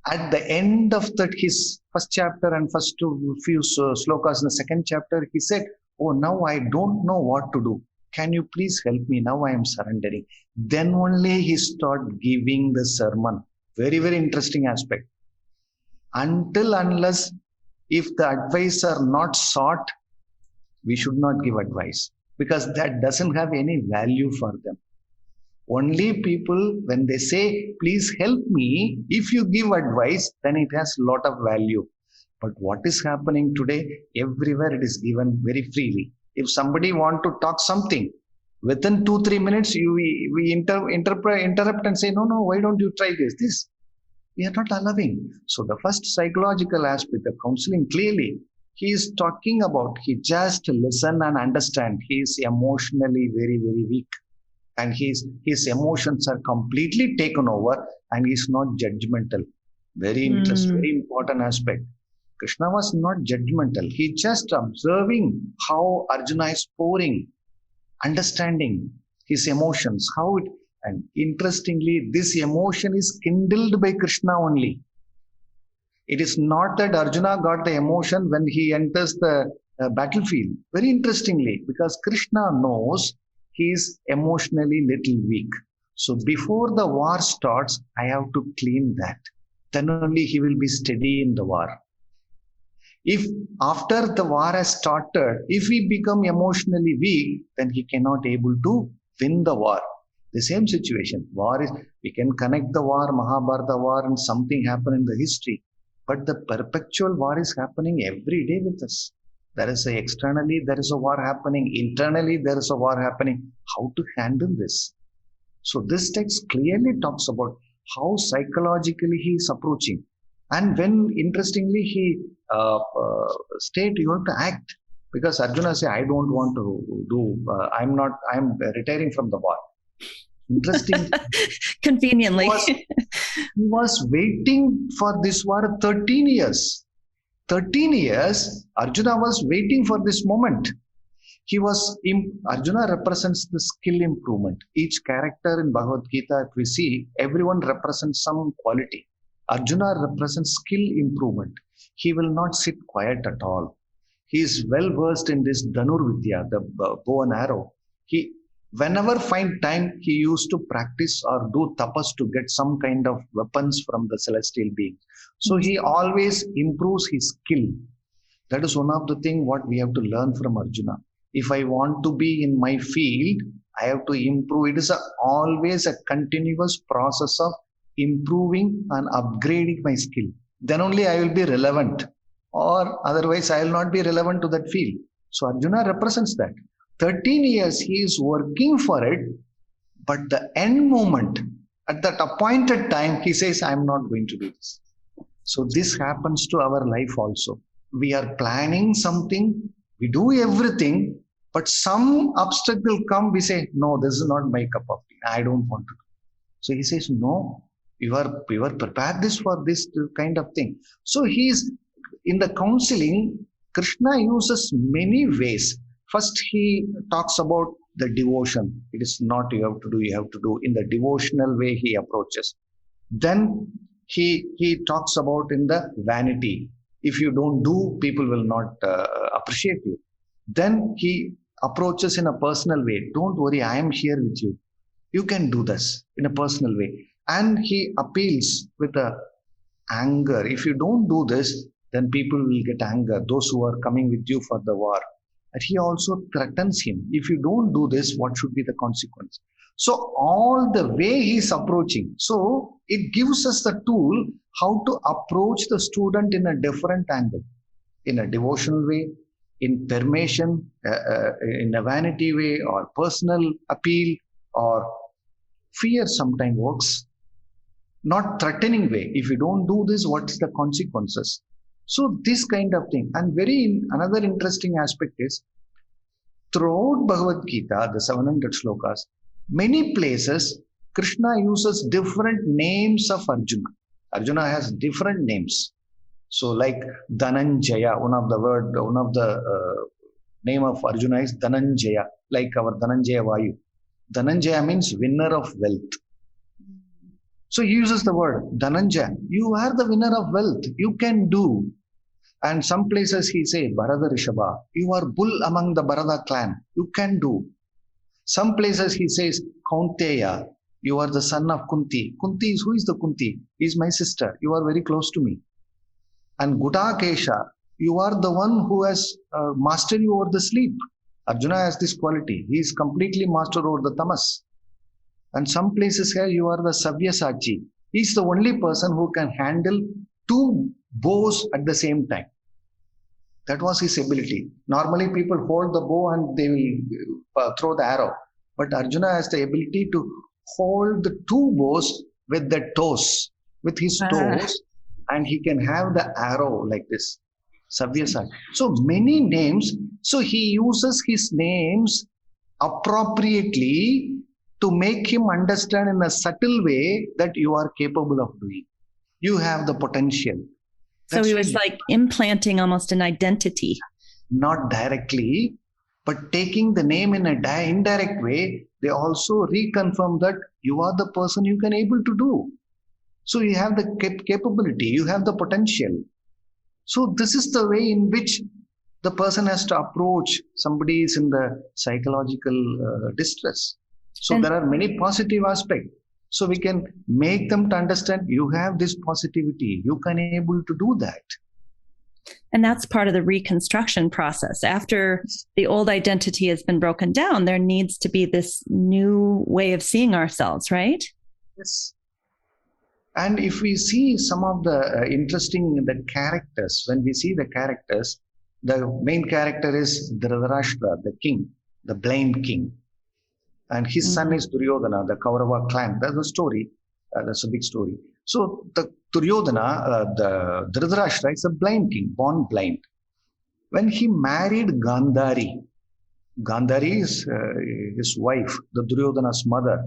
at the end of his first chapter and first few slokas in the second chapter, he said, "Oh, now I don't know what to do. Can you please help me? Now I am surrendering." Then only he started giving the sermon. Very, very interesting aspect. Unless if the advice are not sought, we should not give advice, because that doesn't have any value for them. Only people, when they say, "Please help me," if you give advice, then it has a lot of value. But what is happening today? Everywhere it is given very freely. If somebody want to talk something, within 2-3 minutes, we interrupt and say, "No, why don't you try this?" We are not allowing. So the first psychological aspect of counseling, clearly, he is talking about, he just listen and understand. He is emotionally very, very weak. And his emotions are completely taken over, and he's not judgmental. Very interesting, very important aspect. Krishna was not judgmental. He just observing how Arjuna is pouring, understanding his emotions, how it, and interestingly, this emotion is kindled by Krishna only. It is not that Arjuna got the emotion when he enters the battlefield. Very interestingly, because Krishna knows he is emotionally little weak. So before the war starts, I have to clean that. Then only he will be steady in the war. If after the war has started, if we become emotionally weak, then he cannot able to win the war. The same situation. War is, we can connect the war, Mahabharata war, and something happened in the history. But the perpetual war is happening every day with us. There is externally, there is a war happening. Internally, there is a war happening. How to handle this? So this text clearly talks about how psychologically he is approaching. And when, interestingly, he state you have to act. Because Arjuna say, "I don't want to do, I'm retiring from the war." Interesting. Conveniently. He was waiting for this war 13 years. 13 years, Arjuna was waiting for this moment. Arjuna represents the skill improvement. Each character in Bhagavad Gita, if we see, everyone represents some quality. Arjuna represents skill improvement. He will not sit quiet at all. He is well versed in this Dhanur Vidya, the bow and arrow. Whenever find time, he used to practice or do tapas to get some kind of weapons from the celestial being. So he always improves his skill. That is one of the things what we have to learn from Arjuna. If I want to be in my field, I have to improve. It is always a continuous process of improving and upgrading my skill. Then only I will be relevant, or otherwise I will not be relevant to that field. So Arjuna represents that. 13 years he is working for it, but the end moment, at that appointed time, he says, "I'm not going to do this." So this happens to our life also. We are planning something, we do everything, but some obstacle come, we say, "No, this is not my cup of tea. I don't want to do." So he says, "No, you are prepared this for this kind of thing." So he's in the counseling, Krishna uses many ways. First, he talks about the devotion. It is not you have to do. In the devotional way he approaches. Then he talks about in the vanity. If you don't do, people will not appreciate you. Then he approaches in a personal way. "Don't worry, I am here with you. You can do this," in a personal way. And he appeals with a anger. If you don't do this, then people will get anger. Those who are coming with you for the war. And he also threatens him. If you don't do this, what should be the consequence? So all the way he is approaching. So it gives us the tool how to approach the student in a different angle. In a devotional way, in permission, in a vanity way, or personal appeal, or Fear sometimes works, not threatening way. If you don't do this, what's the consequences? So this kind of thing. And another interesting aspect is, throughout Bhagavad Gita, the 700 slokas, many places Krishna uses different names of Arjuna. Arjuna has different names. So like Dhananjaya, one of the name of Arjuna is Dhananjaya, like our Dhananjaya Vayu. Dhananjaya means winner of wealth. So he uses the word Dhananjaya. You are the winner of wealth. You can do. And some places he say Bharata Rishabha. You are bull among the Bharata clan. You can do. Some places he says Kaunteya. You are the son of Kunti. Kunti is, who is the Kunti? He is my sister. You are very close to me. And Gudakesha, you are the one who has mastery over the sleep. Arjuna has this quality. He is completely master over the tamas. And some places here you are the Sabyasachi. He is the only person who can handle two bows at the same time. That was his ability. Normally people hold the bow and they will throw the arrow. But Arjuna has the ability to hold the two bows with the toes, with his toes, and he can have the arrow like this. Sabyasachi. So many names. So he uses his names appropriately to make him understand in a subtle way that you are capable of doing. You have the potential. So he was like implanting almost an identity. Not directly, but taking the name in an indirect way, they also reconfirm that you are the person you can able to do. So you have the capability, you have the potential. So this is the way in which the person has to approach somebody is in the psychological distress. So there are many positive aspects. So we can make them to understand you have this positivity. You can able to do that. And that's part of the reconstruction process. After the old identity has been broken down, there needs to be this new way of seeing ourselves, right? Yes. And if we see some of the the characters, when we see the characters, the main character is Dhritarashtra, the king, the blind king. And his son is Duryodhana, the Kaurava clan. That's a story. That's a big story. So the Duryodhana, the Dhritarashtra is a blind king, born blind. When he married Gandhari, Gandhari is his wife, the Duryodhana's mother.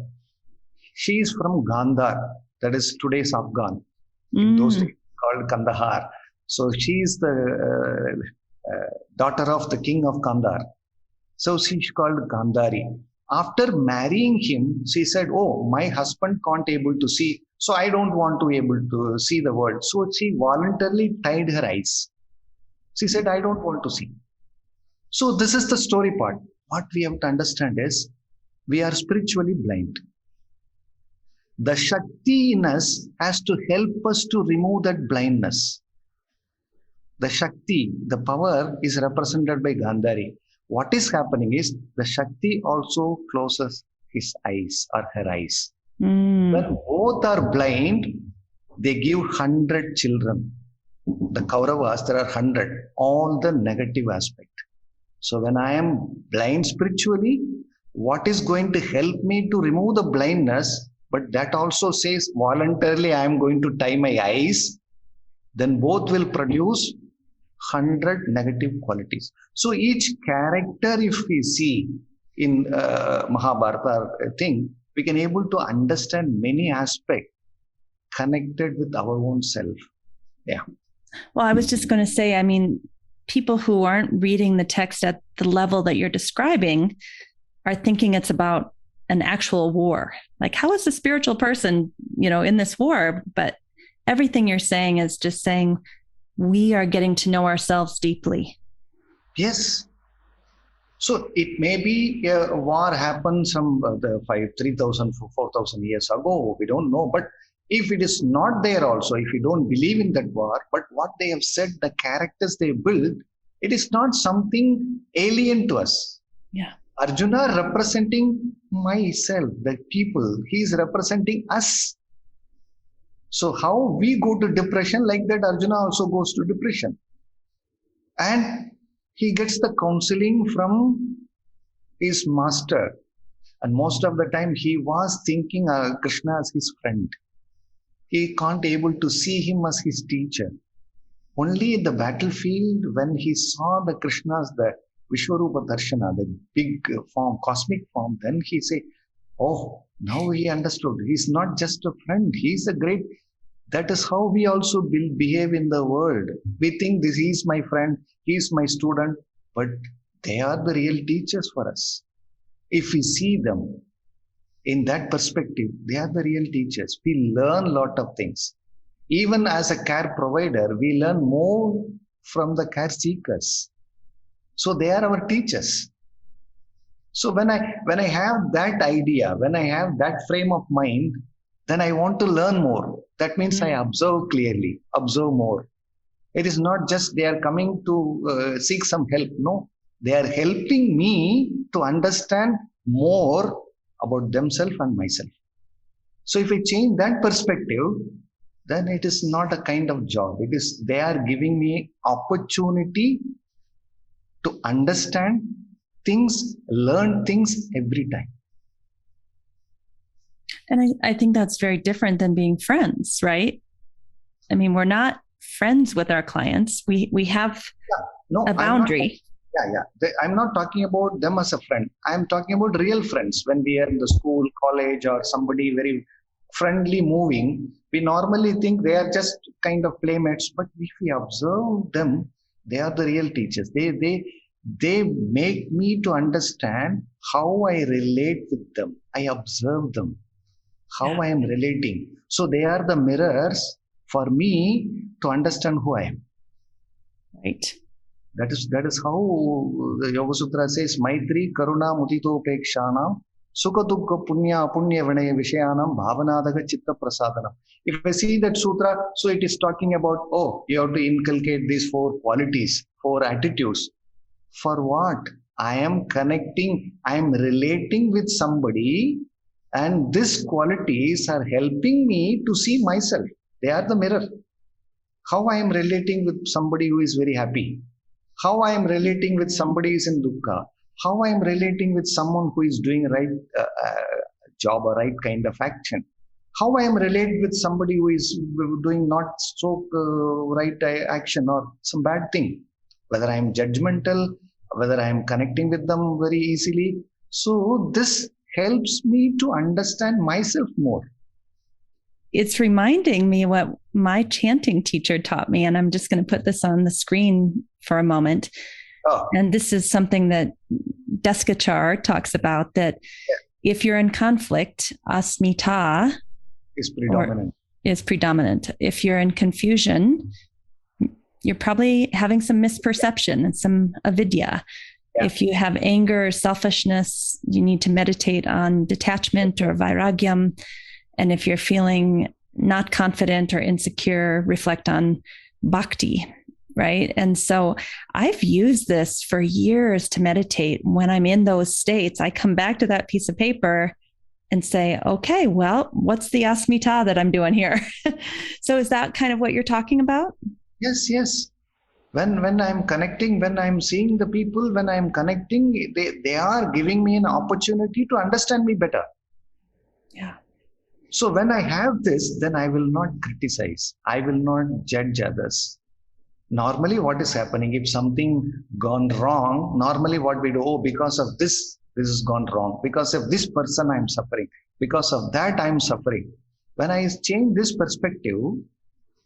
She is from Gandhar, that is today's Afghan. In those days called Kandahar. So she is the daughter of the king of Kandahar. So she is called Gandhari. After marrying him, she said, oh, my husband can't able to see, so I don't want to able to see the world. So she voluntarily tied her eyes. She said, I don't want to see. So this is the story part. What we have to understand is, we are spiritually blind. The Shakti in us has to help us to remove that blindness. The Shakti, the power is represented by Gandhari. What is happening is the Shakti also closes his eyes or her eyes. When both are blind, they give 100 children. The Kauravas, there are 100, all the negative aspect. So when I am blind spiritually, what is going to help me to remove the blindness? But that also says voluntarily I am going to tie my eyes. Then both will produce 100 negative qualities. So each character, if we see in Mahabharata thing, we can able to understand many aspects connected with our own self. Yeah. Well, I was just going to say, I mean, people who aren't reading the text at the level that you're describing are thinking it's about an actual war. Like, how is a spiritual person, in this war? But everything you're saying is just saying, we are getting to know ourselves deeply. Yes. So it may be a war happened some 3,000, 4,000 years ago. We don't know. But if it is not there also, if you don't believe in that war, but what they have said, the characters they built, it is not something alien to us. Yeah. Arjuna representing myself, the people, he is representing us. So how we go to depression, like that Arjuna also goes to depression. And he gets the counseling from his master. And most of the time he was thinking Krishna as his friend. He can't able to see him as his teacher. Only in the battlefield, when he saw the Krishnas, the Vishwarupa Darshana, the big form, cosmic form, then he say, oh, now he understood. He's not just a friend. He's a great. That is how we also behave in the world. We think this is my friend, he's my student, but they are the real teachers for us. If we see them in that perspective, they are the real teachers. We learn a lot of things. Even as a care provider, we learn more from the care seekers. So they are our teachers. So when I have that idea, when I have that frame of mind, then I want to learn more. That means I observe clearly, observe more. It is not just they are coming to seek some help. No, they are helping me to understand more about themselves and myself. So if I change that perspective, then it is not a kind of job. It is they are giving me opportunity to understand things, learn things every time. And I think that's very different than being friends, right? I mean, we're not friends with our clients. We have a boundary. I'm not talking about them as a friend. I'm talking about real friends. When we are in the school, college, or somebody very friendly moving, we normally think they are just kind of playmates. But if we observe them, they are the real teachers. They make me to understand how I relate with them. I observe them, how I am relating. So they are the mirrors for me to understand who I am. Right. That is how the Yoga Sutra says, Maitri Karuna Mudito Pekshanam Sukha Dukkha Punya Punya Vinaya Vishayanam Bhavanadaga Chitta Prasadanam. If I see that sutra, so it is talking about, you have to inculcate these 4 qualities, 4 attitudes. For what? I am connecting, I am relating with somebody, and these qualities are helping me to see myself. They are the mirror. How I am relating with somebody who is very happy. How I am relating with somebody who is in dukkha. How I am relating with someone who is doing right job or right kind of action. How I am relating with somebody who is doing not so right action or some bad thing. Whether I am judgmental, whether I am connecting with them very easily. So this helps me to understand myself more. It's reminding me what my chanting teacher taught me, and I'm just going to put this on the screen for a moment. And this is something that Desikachar talks about, that if you're in conflict, Asmita is predominant. If you're in confusion, you're probably having some misperception and some avidya. If you have anger or selfishness, you need to meditate on detachment or vairagyam. And if you're feeling not confident or insecure, reflect on bhakti, right? And so I've used this for years to meditate. When I'm in those states, I come back to that piece of paper and say, okay, well, what's the asmita that I'm doing here? So is that kind of what you're talking about? Yes. When I'm connecting, when I'm seeing the people, when I'm connecting, they are giving me an opportunity to understand me better. Yeah. So when I have this, then I will not criticize. I will not judge others. Normally what is happening, if something gone wrong, normally what we do, because of this has gone wrong. Because of this person I'm suffering. Because of that I'm suffering. When I change this perspective,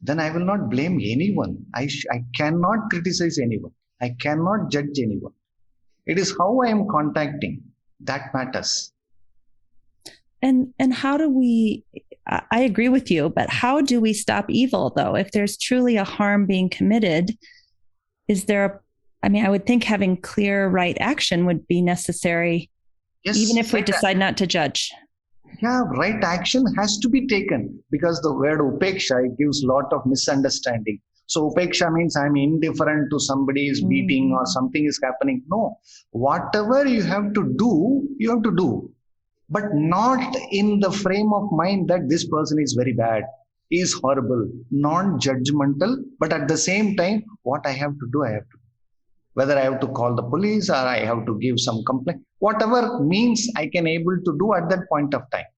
then I will not blame anyone. I cannot criticize anyone. I cannot judge anyone. It is how I am contacting that matters. And how do we, I agree with you, but how do we stop evil though? If there's truly a harm being committed, I would think having clear right action would be necessary, even if we decide not to judge. Yeah, right action has to be taken, because the word upeksha, it gives a lot of misunderstanding. So upeksha means I'm indifferent to somebody is beating or something is happening. No, whatever you have to do, you have to do. But not in the frame of mind that this person is very bad, is horrible, non-judgmental, but at the same time, what I have to do, I have to do. Whether I have to call the police or I have to give some complaint, whatever means I can able to do at that point of time.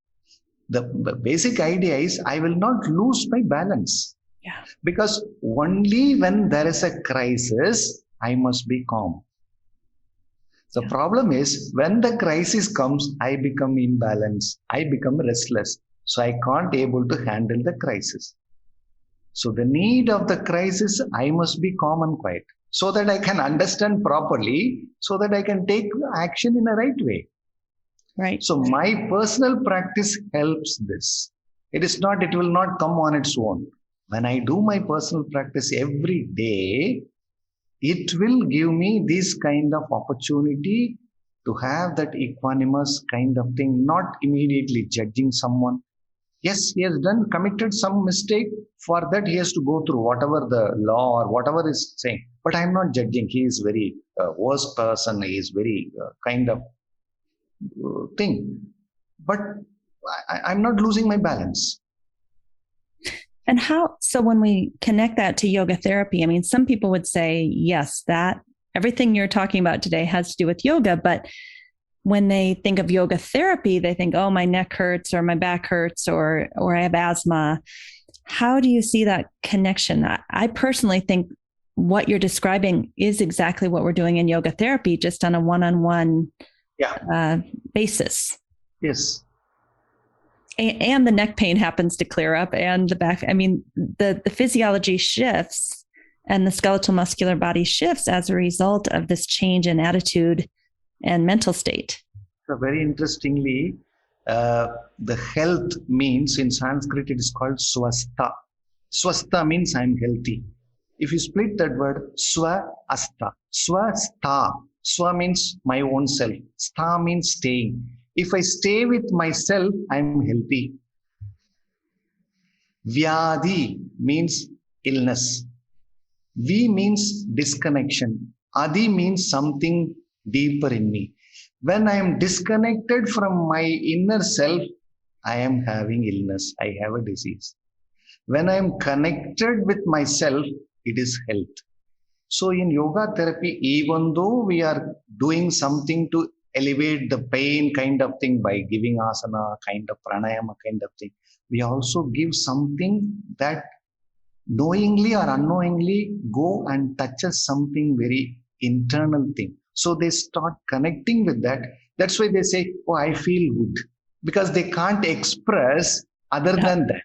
The basic idea is I will not lose my balance. Yeah. Because only when there is a crisis, I must be calm. The problem is when the crisis comes, I become imbalanced. I become restless. So I can't able to handle the crisis. So the need of the crisis, I must be calm and quiet so that I can understand properly, so that I can take action in a right way. Right. So my personal practice helps this. It will not come on its own. When I do my personal practice every day, it will give me this kind of opportunity to have that equanimous kind of thing, not immediately judging someone. Yes, he has committed some mistake. For that, he has to go through whatever the law or whatever is saying. But I'm not judging. He is very worst person. He is very kind of thing. But I'm not losing my balance. And so when we connect that to yoga therapy, I mean, some people would say, yes, that everything you're talking about today has to do with yoga. But when they think of yoga therapy, they think, oh, my neck hurts or my back hurts or I have asthma. How do you see that connection? I personally think what you're describing is exactly what we're doing in yoga therapy, just on a one-on-one basis. Yes. And the neck pain happens to clear up and the back. I mean, the physiology shifts and the skeletal muscular body shifts as a result of this change in attitude and mental state. So very interestingly, the health means in Sanskrit, it is called swastha. Swastha means I'm healthy. If you split that word, swa asta, swastha. Swa means my own self. Stha means staying. If I stay with myself, I'm healthy. Vyadi means illness. V means disconnection. Adi means something deeper in me. When I am disconnected from my inner self, I am having illness. I have a disease. When I am connected with myself, it is health. So in yoga therapy, even though we are doing something to elevate the pain kind of thing by giving asana, kind of pranayama kind of thing, we also give something that knowingly or unknowingly go and touches something very internal thing. So they start connecting with that. That's why they say, oh, I feel good. Because they can't express other than that.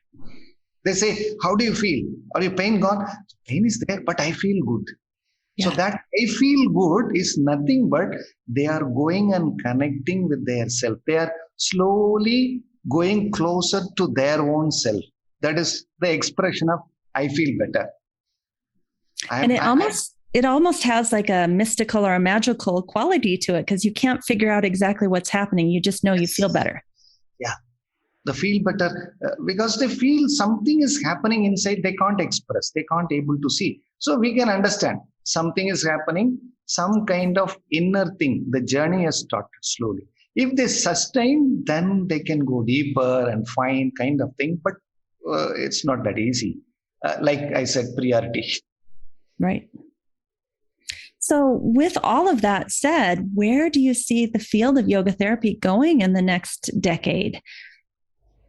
They say, how do you feel? Are your pain gone? Pain is there, but I feel good. So that I feel good is nothing but they are going and connecting with their self. They are slowly going closer to their own self. That is the expression of I feel better. And it almost has like a mystical or a magical quality to it because you can't figure out exactly what's happening. You just know you feel better. Yeah. They feel better because they feel something is happening inside. They can't express. They can't able to see. So we can understand something is happening, some kind of inner thing. The journey has started slowly. If they sustain, then they can go deeper and find kind of thing. But it's not that easy. Like I said, priority. Right. So with all of that said, where do you see the field of yoga therapy going in the next decade?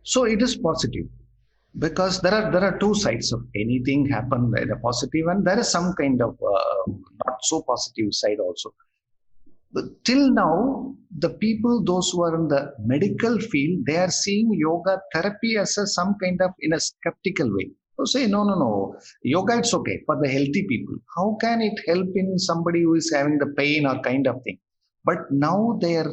So it is positive because there are two sides of anything happen in a positive and there is some kind of not so positive side also. But till now, the people, those who are in the medical field, they are seeing yoga therapy as some kind of in a skeptical way. So say, no, yoga, it's okay for the healthy people. How can it help in somebody who is having the pain or kind of thing? But now they are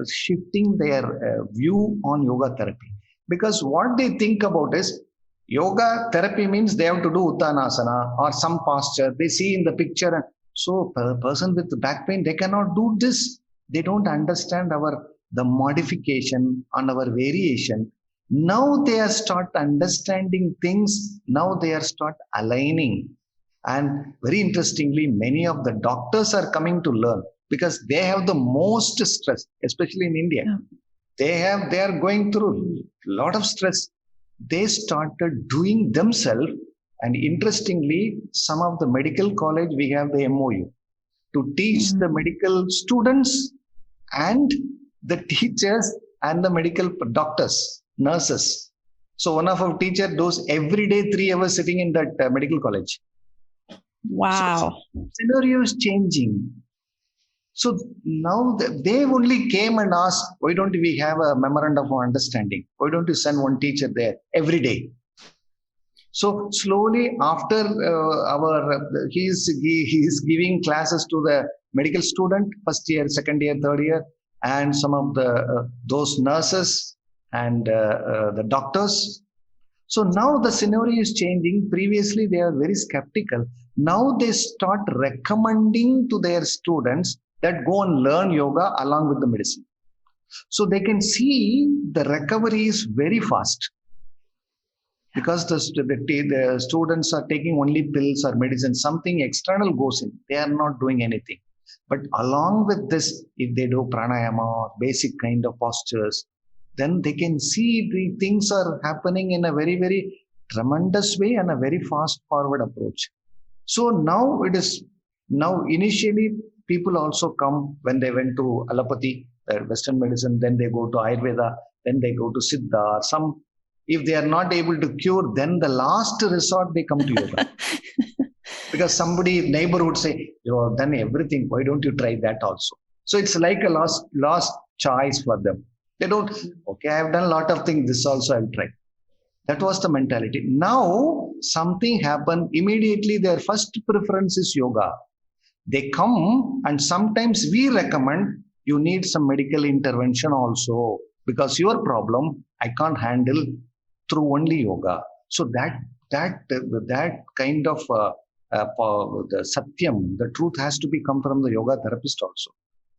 shifting their view on yoga therapy. Because what they think about is yoga therapy means they have to do uttanasana or some posture. They see in the picture. And so a person with back pain, they cannot do this. They don't understand the modification and our variation. Now they are start understanding things. Now they are start aligning. And very interestingly, many of the doctors are coming to learn because they have the most stress, especially in India. Yeah. They are going through a lot of stress. They started doing themselves. And interestingly, some of the medical college, we have the MOU to teach the medical students and the teachers and the medical doctors, nurses. So one of our teacher does every day 3 hours sitting in that medical college. Wow. So scenario is changing. So now they only came and asked, why don't we have a memorandum of understanding? Why don't you send one teacher there every day? So slowly after he is giving classes to the medical student, first year, second year, third year, and some of the those nurses and the doctors. So now the scenario is changing. Previously they are very skeptical. Now they start recommending to their students that go and learn yoga along with the medicine. So they can see the recovery is very fast. Because the students are taking only pills or medicine, something external goes in. They are not doing anything. But along with this, if they do pranayama or basic kind of postures, then they can see the things are happening in a very, very tremendous way and a very fast forward approach. So now initially people also come when they went to allopathy, Western medicine, then they go to Ayurveda, then they go to Siddha or some. If they are not able to cure, then the last resort they come to yoga. Because somebody, neighbor would say, you have done everything, why don't you try that also? So it's like a lost choice for them. They don't, okay, I have done a lot of things, this also I'll try. That was the mentality. Now something happened, immediately their first preference is yoga. They come and sometimes we recommend you need some medical intervention also because your problem I can't handle through only yoga. So that kind of the satyam, the truth has to be come from the yoga therapist also.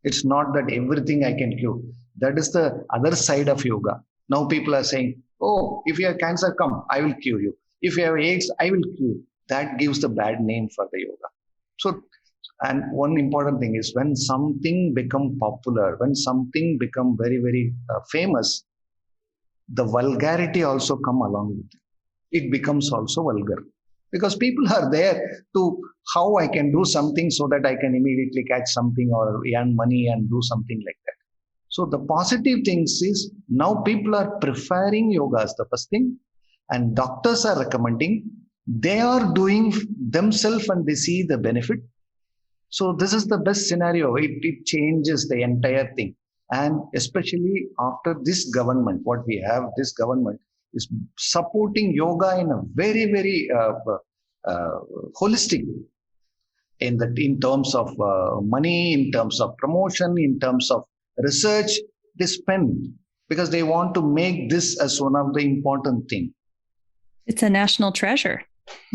It's not that everything I can cure. That is the other side of yoga. Now people are saying, oh, if you have cancer, come, I will cure you. If you have AIDS, I will cure. That gives the bad name for the yoga. So, and one important thing is when something become popular, when something become very, very famous, the vulgarity also come along with it. It becomes also vulgar because people are there to how I can do something so that I can immediately catch something or earn money and do something like that. So the positive things is now people are preferring yoga as the first thing and doctors are recommending. They are doing themselves and they see the benefit. So this is the best scenario. It changes the entire thing. And especially after this government, what we have, this government is supporting yoga in a very, very holistic way. In terms of money, in terms of promotion, in terms of research, they spend because they want to make this as one of the important things. It's a national treasure.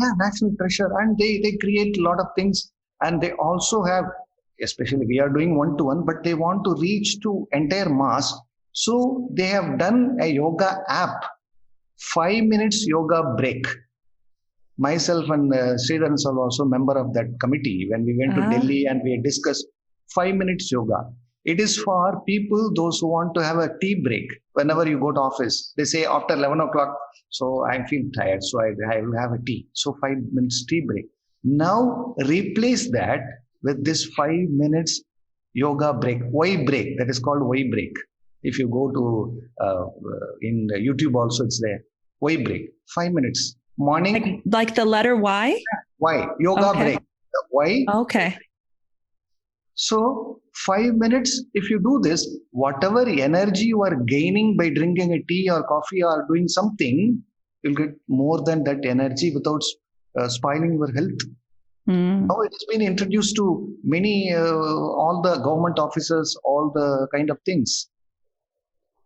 Yeah, national treasure. And they create a lot of things. And they also have, especially we are doing one-to-one, but they want to reach to entire mass. So they have done a yoga app, 5 minutes yoga break. Myself and Sridharan are also member of that committee when we went to Delhi and we discussed 5 minutes yoga. It is for people, those who want to have a tea break. Whenever you go to office, they say after 11 o'clock, so I feel tired, so I will have a tea. So 5 minutes tea break. Now replace that with this 5 minutes yoga break. Why break? That is called why break. If you go to in YouTube also it's there. Why break? 5 minutes. Morning. Like the letter Y? Why? Yoga break. Why? Okay. So 5 minutes, if you do this, whatever energy you are gaining by drinking a tea or coffee or doing something, you'll get more than that energy without spoiling your health. Now it has been introduced to many, all the government offices, all the kind of things.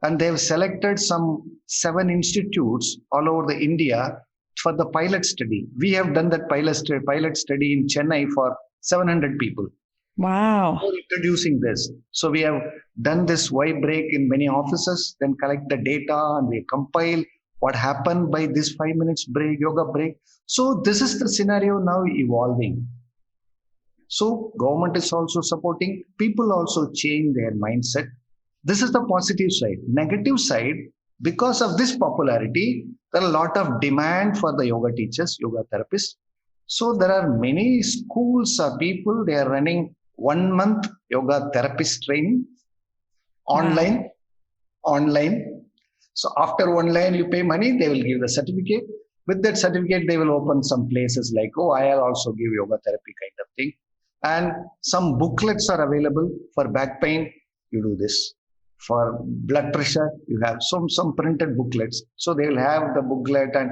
And they have selected some 7 institutes all over the India for the pilot study. We have done that pilot study in Chennai for 700 people. Wow. Before introducing this. So we have done this why break in many offices, then collect the data and we compile what happened by this 5 minutes break, yoga break. So this is the scenario now evolving. So government is also supporting, people also change their mindset. This is the positive side. Negative side, because of this popularity, there are a lot of demand for the yoga teachers, yoga therapists. So there are many schools or people, they are running 1 month yoga therapist training. online. So after online, you pay money, they will give the certificate. With that certificate, they will open some places like, oh, I'll also give yoga therapy kind of thing. And some booklets are available for back pain. You do this. For blood pressure, you have some printed booklets. So they will have the booklet, and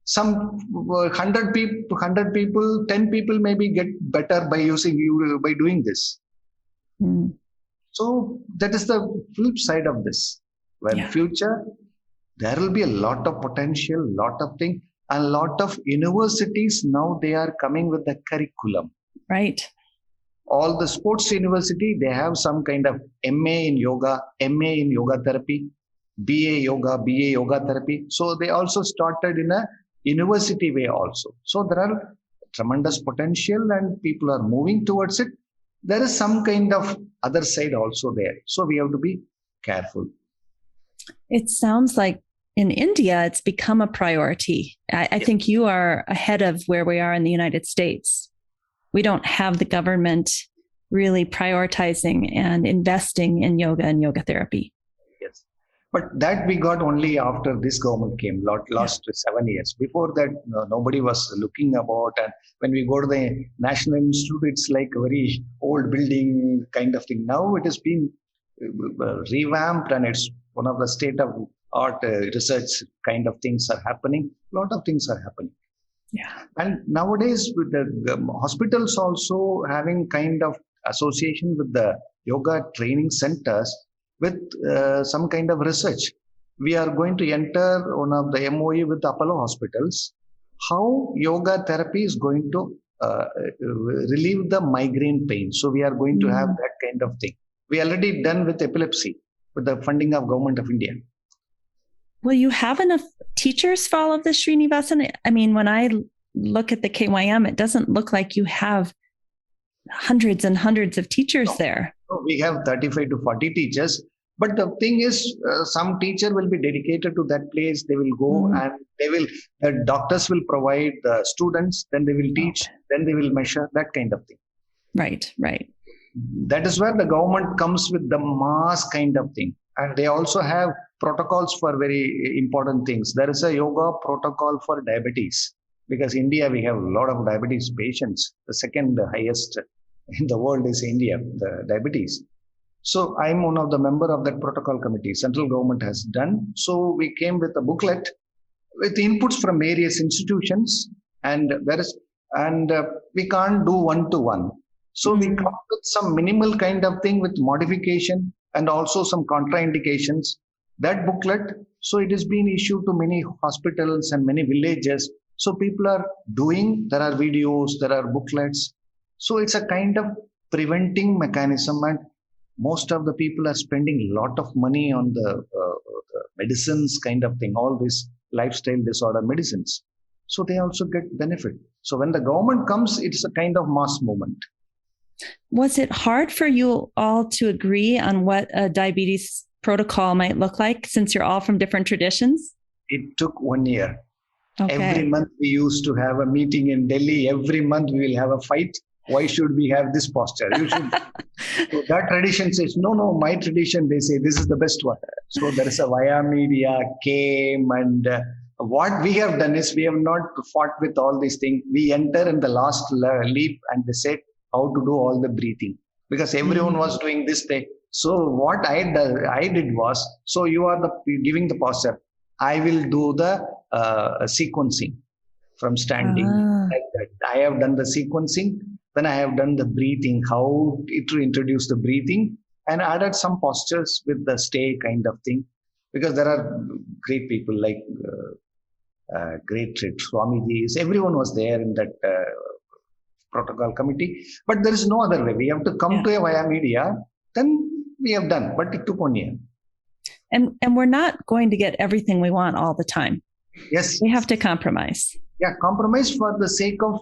some 100 people, 10 people maybe get better by doing this. Mm. So that is the flip side of this. When future, there will be a lot of potential, lot of things, and a lot of universities now they are coming with the curriculum. Right. All the sports university, they have some kind of MA in yoga, MA in yoga therapy, BA yoga therapy. So they also started in a university way also. So there are tremendous potential and people are moving towards it. There is some kind of other side also there. So we have to be careful. It sounds like in India, it's become a priority. I think you are ahead of where we are in the United States. We don't have the government really prioritizing and investing in yoga and yoga therapy. Yes. But that we got only after this government came, last 7 years. Before that, nobody was looking about. And when we go to the National Institute, it's like a very old building kind of thing. Now it has been revamped and it's one of the state-of-art research kind of things are happening. A lot of things are happening. Yeah. And nowadays, with the hospitals also having kind of association with the yoga training centers with some kind of research. We are going to enter one of the MOE with Apollo hospitals, how yoga therapy is going to relieve the migraine pain. So we are going to have that kind of thing. We already done with epilepsy with the funding of Government of India. Will you have enough teachers for all of this, Srinivasan? I mean, when I look at the KYM, it doesn't look like you have hundreds and hundreds of teachers there. No, we have 35 to 40 teachers. But the thing is, some teacher will be dedicated to that place. They will go and the doctors will provide the students, then they will teach, then they will measure, that kind of thing. Right, right. That is where the government comes with the mass kind of thing. And they also have protocols for very important things. There is a yoga protocol for diabetes because India, we have a lot of diabetes patients. The second highest in the world is India, the diabetes. So I'm one of the member of that protocol committee. Central government has done. So we came with a booklet with inputs from various institutions, and we can't do one-to-one. So we come up with some minimal kind of thing with modification and also some contraindications. That booklet, so it has been issued to many hospitals and many villages. So people are doing, there are videos, there are booklets. So it's a kind of preventing mechanism, and most of the people are spending a lot of money on the medicines kind of thing, all these lifestyle disorder medicines. So they also get benefit. So when the government comes, it's a kind of mass movement. Was it hard for you all to agree on what a diabetes protocol might look like since you're all from different traditions? It took 1 year. Okay. Every month we used to have a meeting in Delhi. Every month we will have a fight. Why should we have this posture? You should. So that tradition says, no, my tradition, they say, this is the best one. So there is a via media, came, and what we have done is we have not fought with all these things. We enter in the last leap and they said how to do all the breathing because everyone was doing this thing. So what I did was, so you are giving the posture. I will do the sequencing from standing. Like that. I have done the sequencing. Then I have done the breathing, how to introduce the breathing and added some postures with the stay kind of thing. Because there are great people like great Swamijis. Everyone was there in that protocol committee. But there is no other way. We have to come to a via media. Then we have done. But it took 1 year. And we're not going to get everything we want all the time. Yes. We have to compromise. Yeah, compromise for the sake of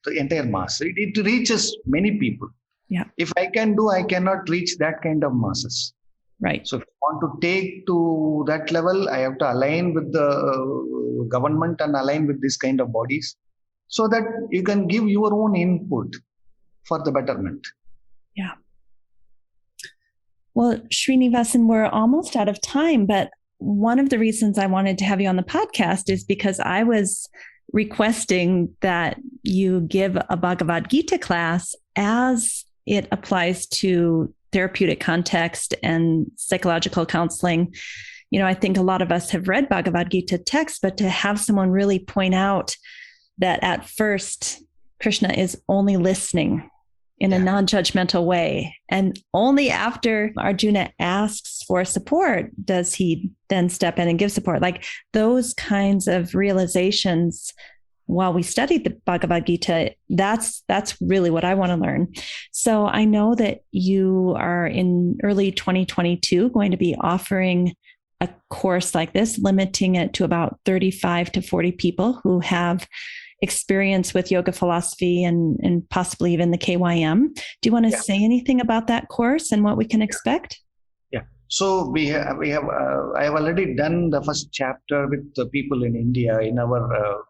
the entire mass. It reaches many people. Yeah. If I can do, I cannot reach that kind of masses. Right. So if I want to take to that level, I have to align with the government and align with this kind of bodies so that you can give your own input for the betterment. Yeah. Well, Srinivasan, we're almost out of time, but one of the reasons I wanted to have you on the podcast is because I was requesting that you give a Bhagavad Gita class as it applies to therapeutic context and psychological counseling. I think a lot of us have read Bhagavad Gita texts, but to have someone really point out that at first Krishna is only listening in a non-judgmental way. And only after Arjuna asks for support does he then step in and give support. Like those kinds of realizations while we studied the Bhagavad Gita, that's really what I want to learn. So I know that you are in early 2022 going to be offering a course like this, limiting it to about 35 to 40 people who have experience with yoga philosophy and possibly even the KYM. Do you want to say anything about that course and what we can expect? Yeah. So I have already done the first chapter with the people in India, in our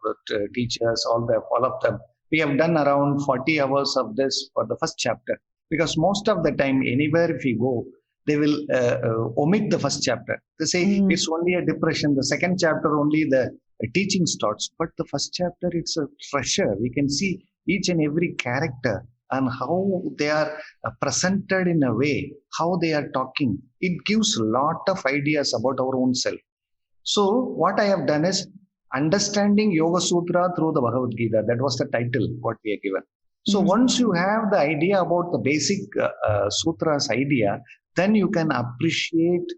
teachers, all of them. We have done around 40 hours of this for the first chapter, because most of the time, anywhere if we go, they will omit the first chapter. They say it's only a depression. The second chapter only the teaching starts, but the first chapter, it's a treasure. We can see each and every character and how they are presented in a way, how they are talking. It gives a lot of ideas about our own self. So what I have done is understanding Yoga Sutra through the Bhagavad Gita. That was the title what we are given. So once you have the idea about the basic sutras idea, then you can appreciate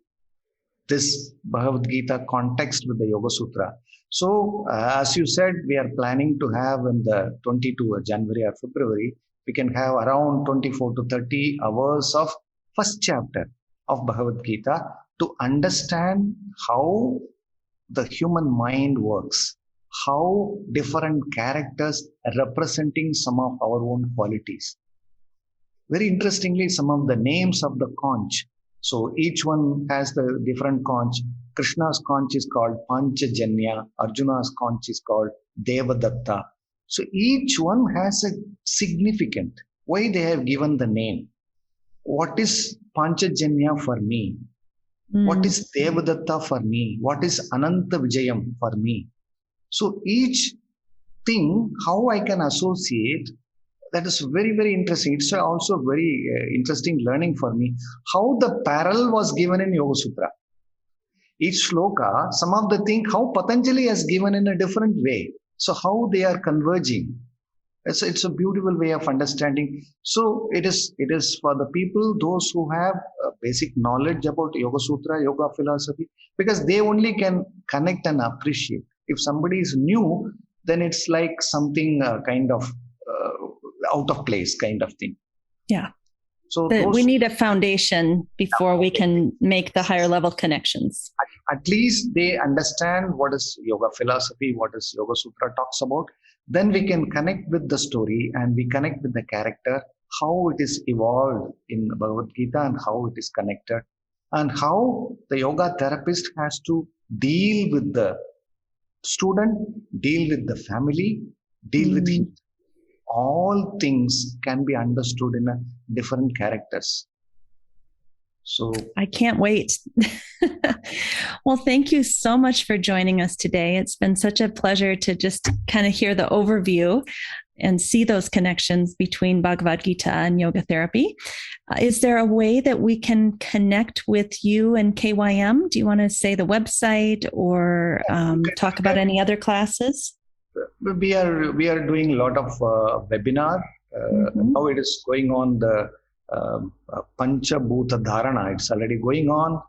this Bhagavad Gita context with the Yoga Sutra. So, as you said, we are planning to have in the 22 January or February, we can have around 24 to 30 hours of first chapter of Bhagavad Gita to understand how the human mind works, how different characters are representing some of our own qualities. Very interestingly, some of the names of the conch. So each one has the different conch. Krishna's conch is called Panchajanya. Arjuna's conch is called Devadatta. So each one has a significant. Why they have given the name? What is Panchajanya for me? What is Devadatta for me? What is Ananta Vijayam for me? So each thing, how I can associate, that is very, very interesting. It's also very interesting learning for me. How the parallel was given in Yoga Sutra. Each shloka, some of the things, how Patanjali has given in a different way. So how they are converging. It's a beautiful way of understanding. So it is for the people, those who have basic knowledge about Yoga Sutra, yoga philosophy, because they only can connect and appreciate. If somebody is new, then it's like something kind of out of place kind of thing. Yeah. So we need a foundation before we can make the higher level connections. At least they understand what is yoga philosophy, what is Yoga Sutra talks about. Then we can connect with the story and we connect with the character, how it is evolved in Bhagavad Gita and how it is connected, and how the yoga therapist has to deal with the student, deal with the family, deal with him. All things can be understood in a different characters. So I can't wait. Well, thank you so much for joining us today. It's been such a pleasure to just kind of hear the overview and see those connections between Bhagavad Gita and yoga therapy. Is there a way that we can connect with you and KYM? Do you want to say the website or talk about any other classes? We are doing a lot of webinar. Now it is going on the Pancha Bhuta Dharana. It's already going on.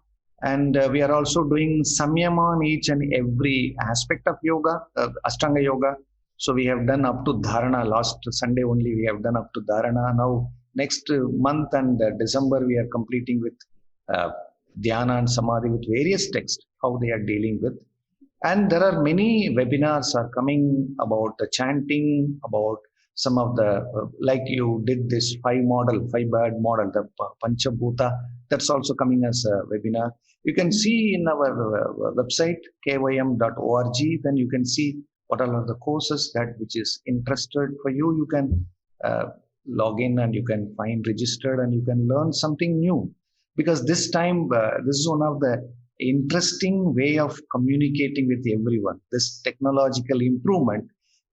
And we are also doing Samyama on each and every aspect of yoga, Ashtanga Yoga. So we have done up to Dharana. Last Sunday only we have done up to Dharana. Now next month and December we are completing with Dhyana and Samadhi with various texts, how they are dealing with. And there are many webinars are coming about the chanting, about some of the, like you did this 5-bird model, the Panchabhuta, that's also coming as a webinar. You can see in our website, kym.org, then you can see what are the courses that which is interested for you. You can log in and you can find registered and you can learn something new. because this time, this is one of the interesting way of communicating with everyone, this technological improvement.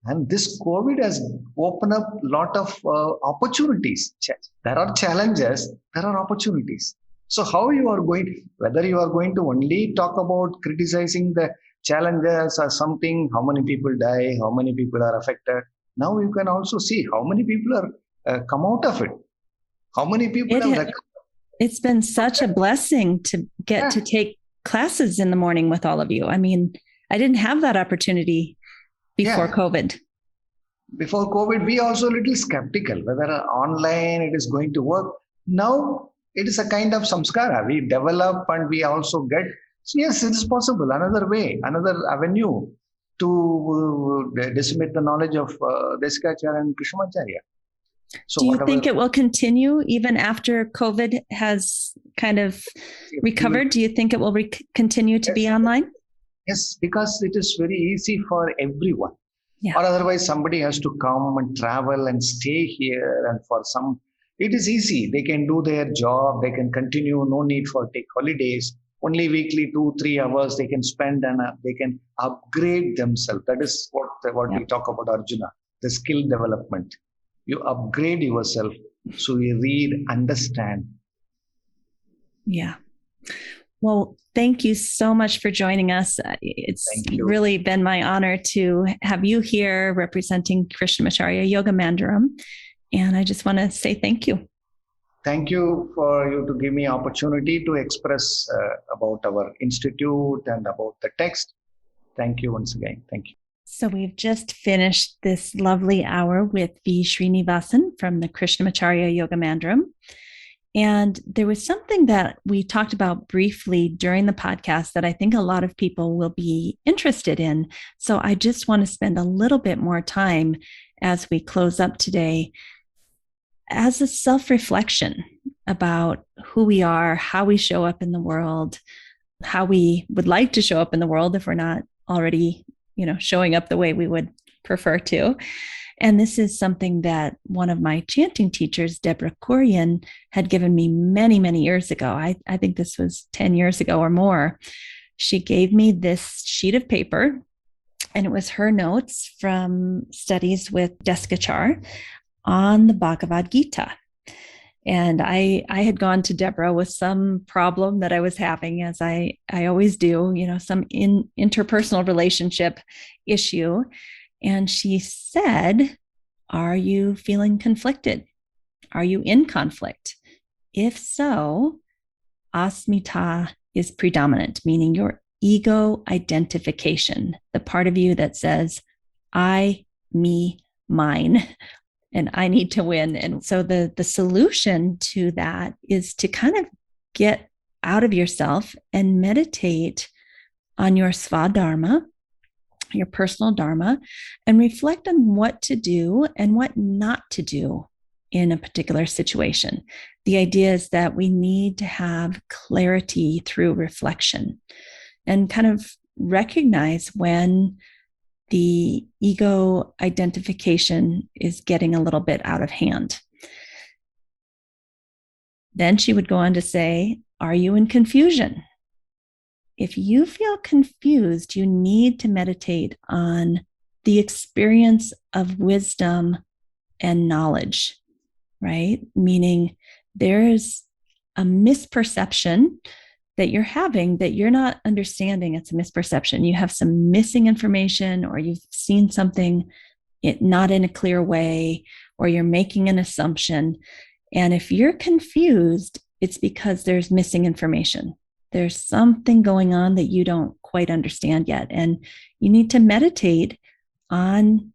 And this COVID has opened up a lot of opportunities. There are challenges, there are opportunities. So how you are going, whether you are going to only talk about criticizing the challenges or something, how many people die, how many people are affected. Now you can also see how many people are come out of it. How many people have It's been such a blessing to get to take classes in the morning with all of you. I mean, I didn't have that opportunity before COVID. Before COVID, we also a little skeptical whether online it is going to work. Now it is a kind of samskara. We develop and we also get, yes, it is possible. Another way, another avenue to disseminate the knowledge of Desikachar and Krishnamacharya. So do you think it will continue even after COVID has kind of recovered? Do you think it will continue to be online? Yes, because it is very easy for everyone. Yeah. Or otherwise somebody has to come and travel and stay here, and for some it is easy. They can do their job, they can continue, no need for take holidays. Only weekly 2-3 hours they can spend, and they can upgrade themselves. That is what we talk about, Arjuna, the skill development. You upgrade yourself, so you read, understand. Yeah. Well, thank you so much for joining us. It's really been my honor to have you here representing Krishnamacharya Yoga Mandiram. And I just want to say thank you. Thank you for you to give me opportunity to express about our institute and about the text. Thank you once again. Thank you. So we've just finished this lovely hour with V Srinivasan from the Krishnamacharya Yoga Mandiram. And there was something that we talked about briefly during the podcast that I think a lot of people will be interested in. So I just want to spend a little bit more time as we close up today as a self-reflection about who we are, how we show up in the world, how we would like to show up in the world if we're not already, showing up the way we would prefer to. And this is something that one of my chanting teachers, Deborah Kurian, had given me many, many years ago. I think this was 10 years ago or more. She gave me this sheet of paper, and it was her notes from studies with Desikachar on the Bhagavad Gita. And I had gone to Deborah with some problem that I was having, as I always do, some interpersonal relationship issue. And she said, are you feeling conflicted? Are you in conflict? If so, Asmita is predominant, meaning your ego identification, the part of you that says, I, me, mine, and I need to win. And so the solution to that is to kind of get out of yourself and meditate on your Svadharma, your personal dharma, and reflect on what to do and what not to do in a particular situation. The idea is that we need to have clarity through reflection and kind of recognize when the ego identification is getting a little bit out of hand. Then she would go on to say, are you in confusion? If you feel confused, you need to meditate on the experience of wisdom and knowledge, right? Meaning there's a misperception that you're having that you're not understanding. It's a misperception. You have some missing information, or you've seen something not in a clear way, or you're making an assumption. And if you're confused, it's because there's missing information. There's something going on that you don't quite understand yet. And you need to meditate on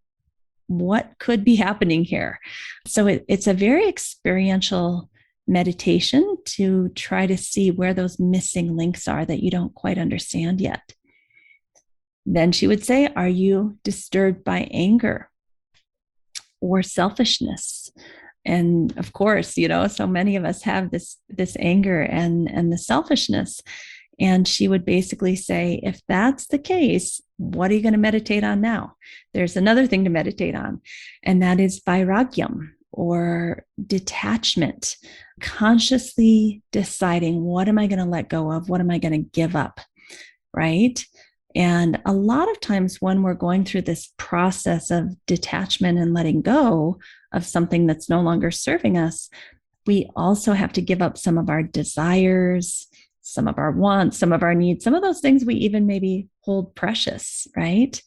what could be happening here. So it's a very experiential meditation to try to see where those missing links are that you don't quite understand yet. Then she would say, are you disturbed by anger or selfishness? And of course, so many of us have this anger and the selfishness. And she would basically say, if that's the case, what are you going to meditate on now? There's another thing to meditate on, and that is vairagyam. or detachment, consciously deciding, what am I going to let go of? What am I going to give up? Right? And a lot of times when we're going through this process of detachment and letting go of something that's no longer serving us, we also have to give up some of our desires, some of our wants, some of our needs, some of those things we even maybe hold precious, right?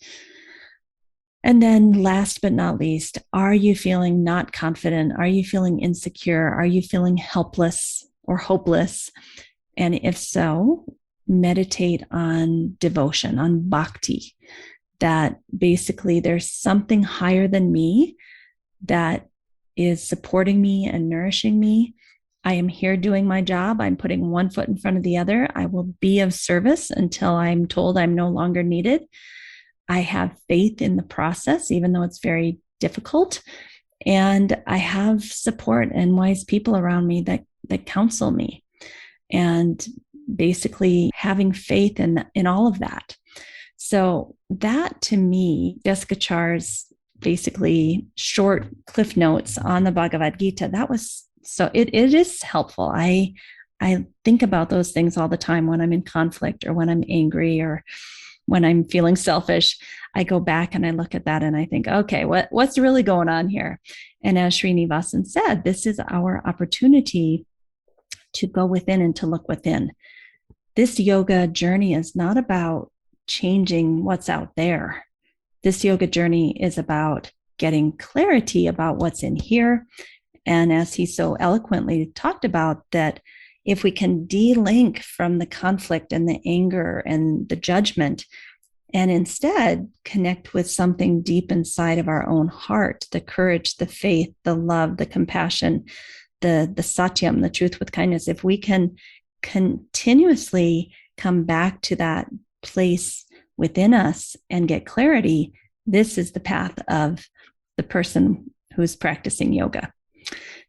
And then last but not least, are you feeling not confident? Are you feeling insecure? Are you feeling helpless or hopeless? And if so, meditate on devotion, on bhakti, that basically there's something higher than me that is supporting me and nourishing me. I am here doing my job. I'm putting one foot in front of the other. I will be of service until I'm told I'm no longer needed. I have faith in the process, even though it's very difficult. And I have support and wise people around me that counsel me. And basically having faith in all of that. So that to me, Desikachar's basically short cliff notes on the Bhagavad Gita, that was so it is helpful. I think about those things all the time when I'm in conflict or when I'm angry or when I'm feeling selfish. I go back and I look at that and I think, okay, what's really going on here? And as Srinivasan said, this is our opportunity to go within and to look within. This yoga journey is not about changing what's out there. This yoga journey is about getting clarity about what's in here. And as he so eloquently talked about, that if we can de-link from the conflict and the anger and the judgment, and instead connect with something deep inside of our own heart, the courage, the faith, the love, the compassion, the satyam, the truth with kindness, if we can continuously come back to that place within us and get clarity, this is the path of the person who's practicing yoga.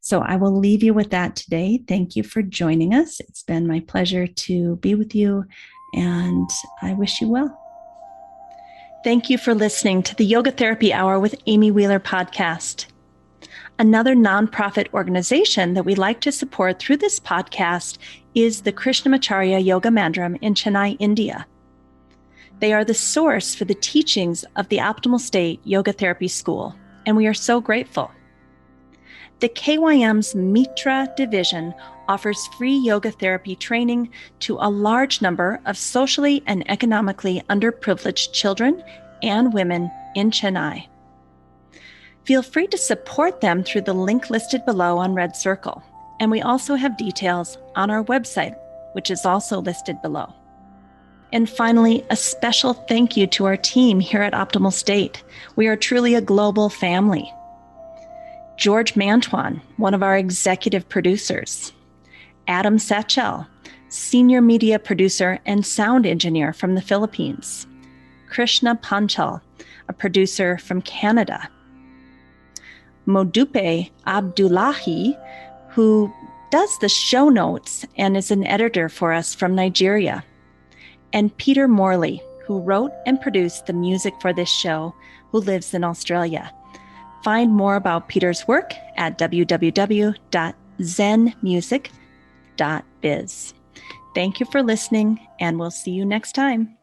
So I will leave you with that today. Thank you for joining us. It's been my pleasure to be with you, and I wish you well. Thank you for listening to the Yoga Therapy Hour with Amy Wheeler podcast. Another nonprofit organization that we like to support through this podcast is the Krishnamacharya Yoga Mandiram in Chennai, India. They are the source for the teachings of the Optimal State Yoga Therapy School, and we are so grateful. The KYM's Mitra division offers free yoga therapy training to a large number of socially and economically underprivileged children and women in Chennai. Feel free to support them through the link listed below on Red Circle, and we also have details on our website, which is also listed below. And finally, a special thank you to our team here at Optimal State. We are truly a global family. George Mantuan, one of our executive producers. Adam Satchel, senior media producer and sound engineer from the Philippines. Krishna Panchal, a producer from Canada. Modupe Abdullahi, who does the show notes and is an editor for us from Nigeria. And Peter Morley, who wrote and produced the music for this show, who lives in Australia. Find more about Peter's work at www.zenmusic.biz. Thank you for listening, and we'll see you next time.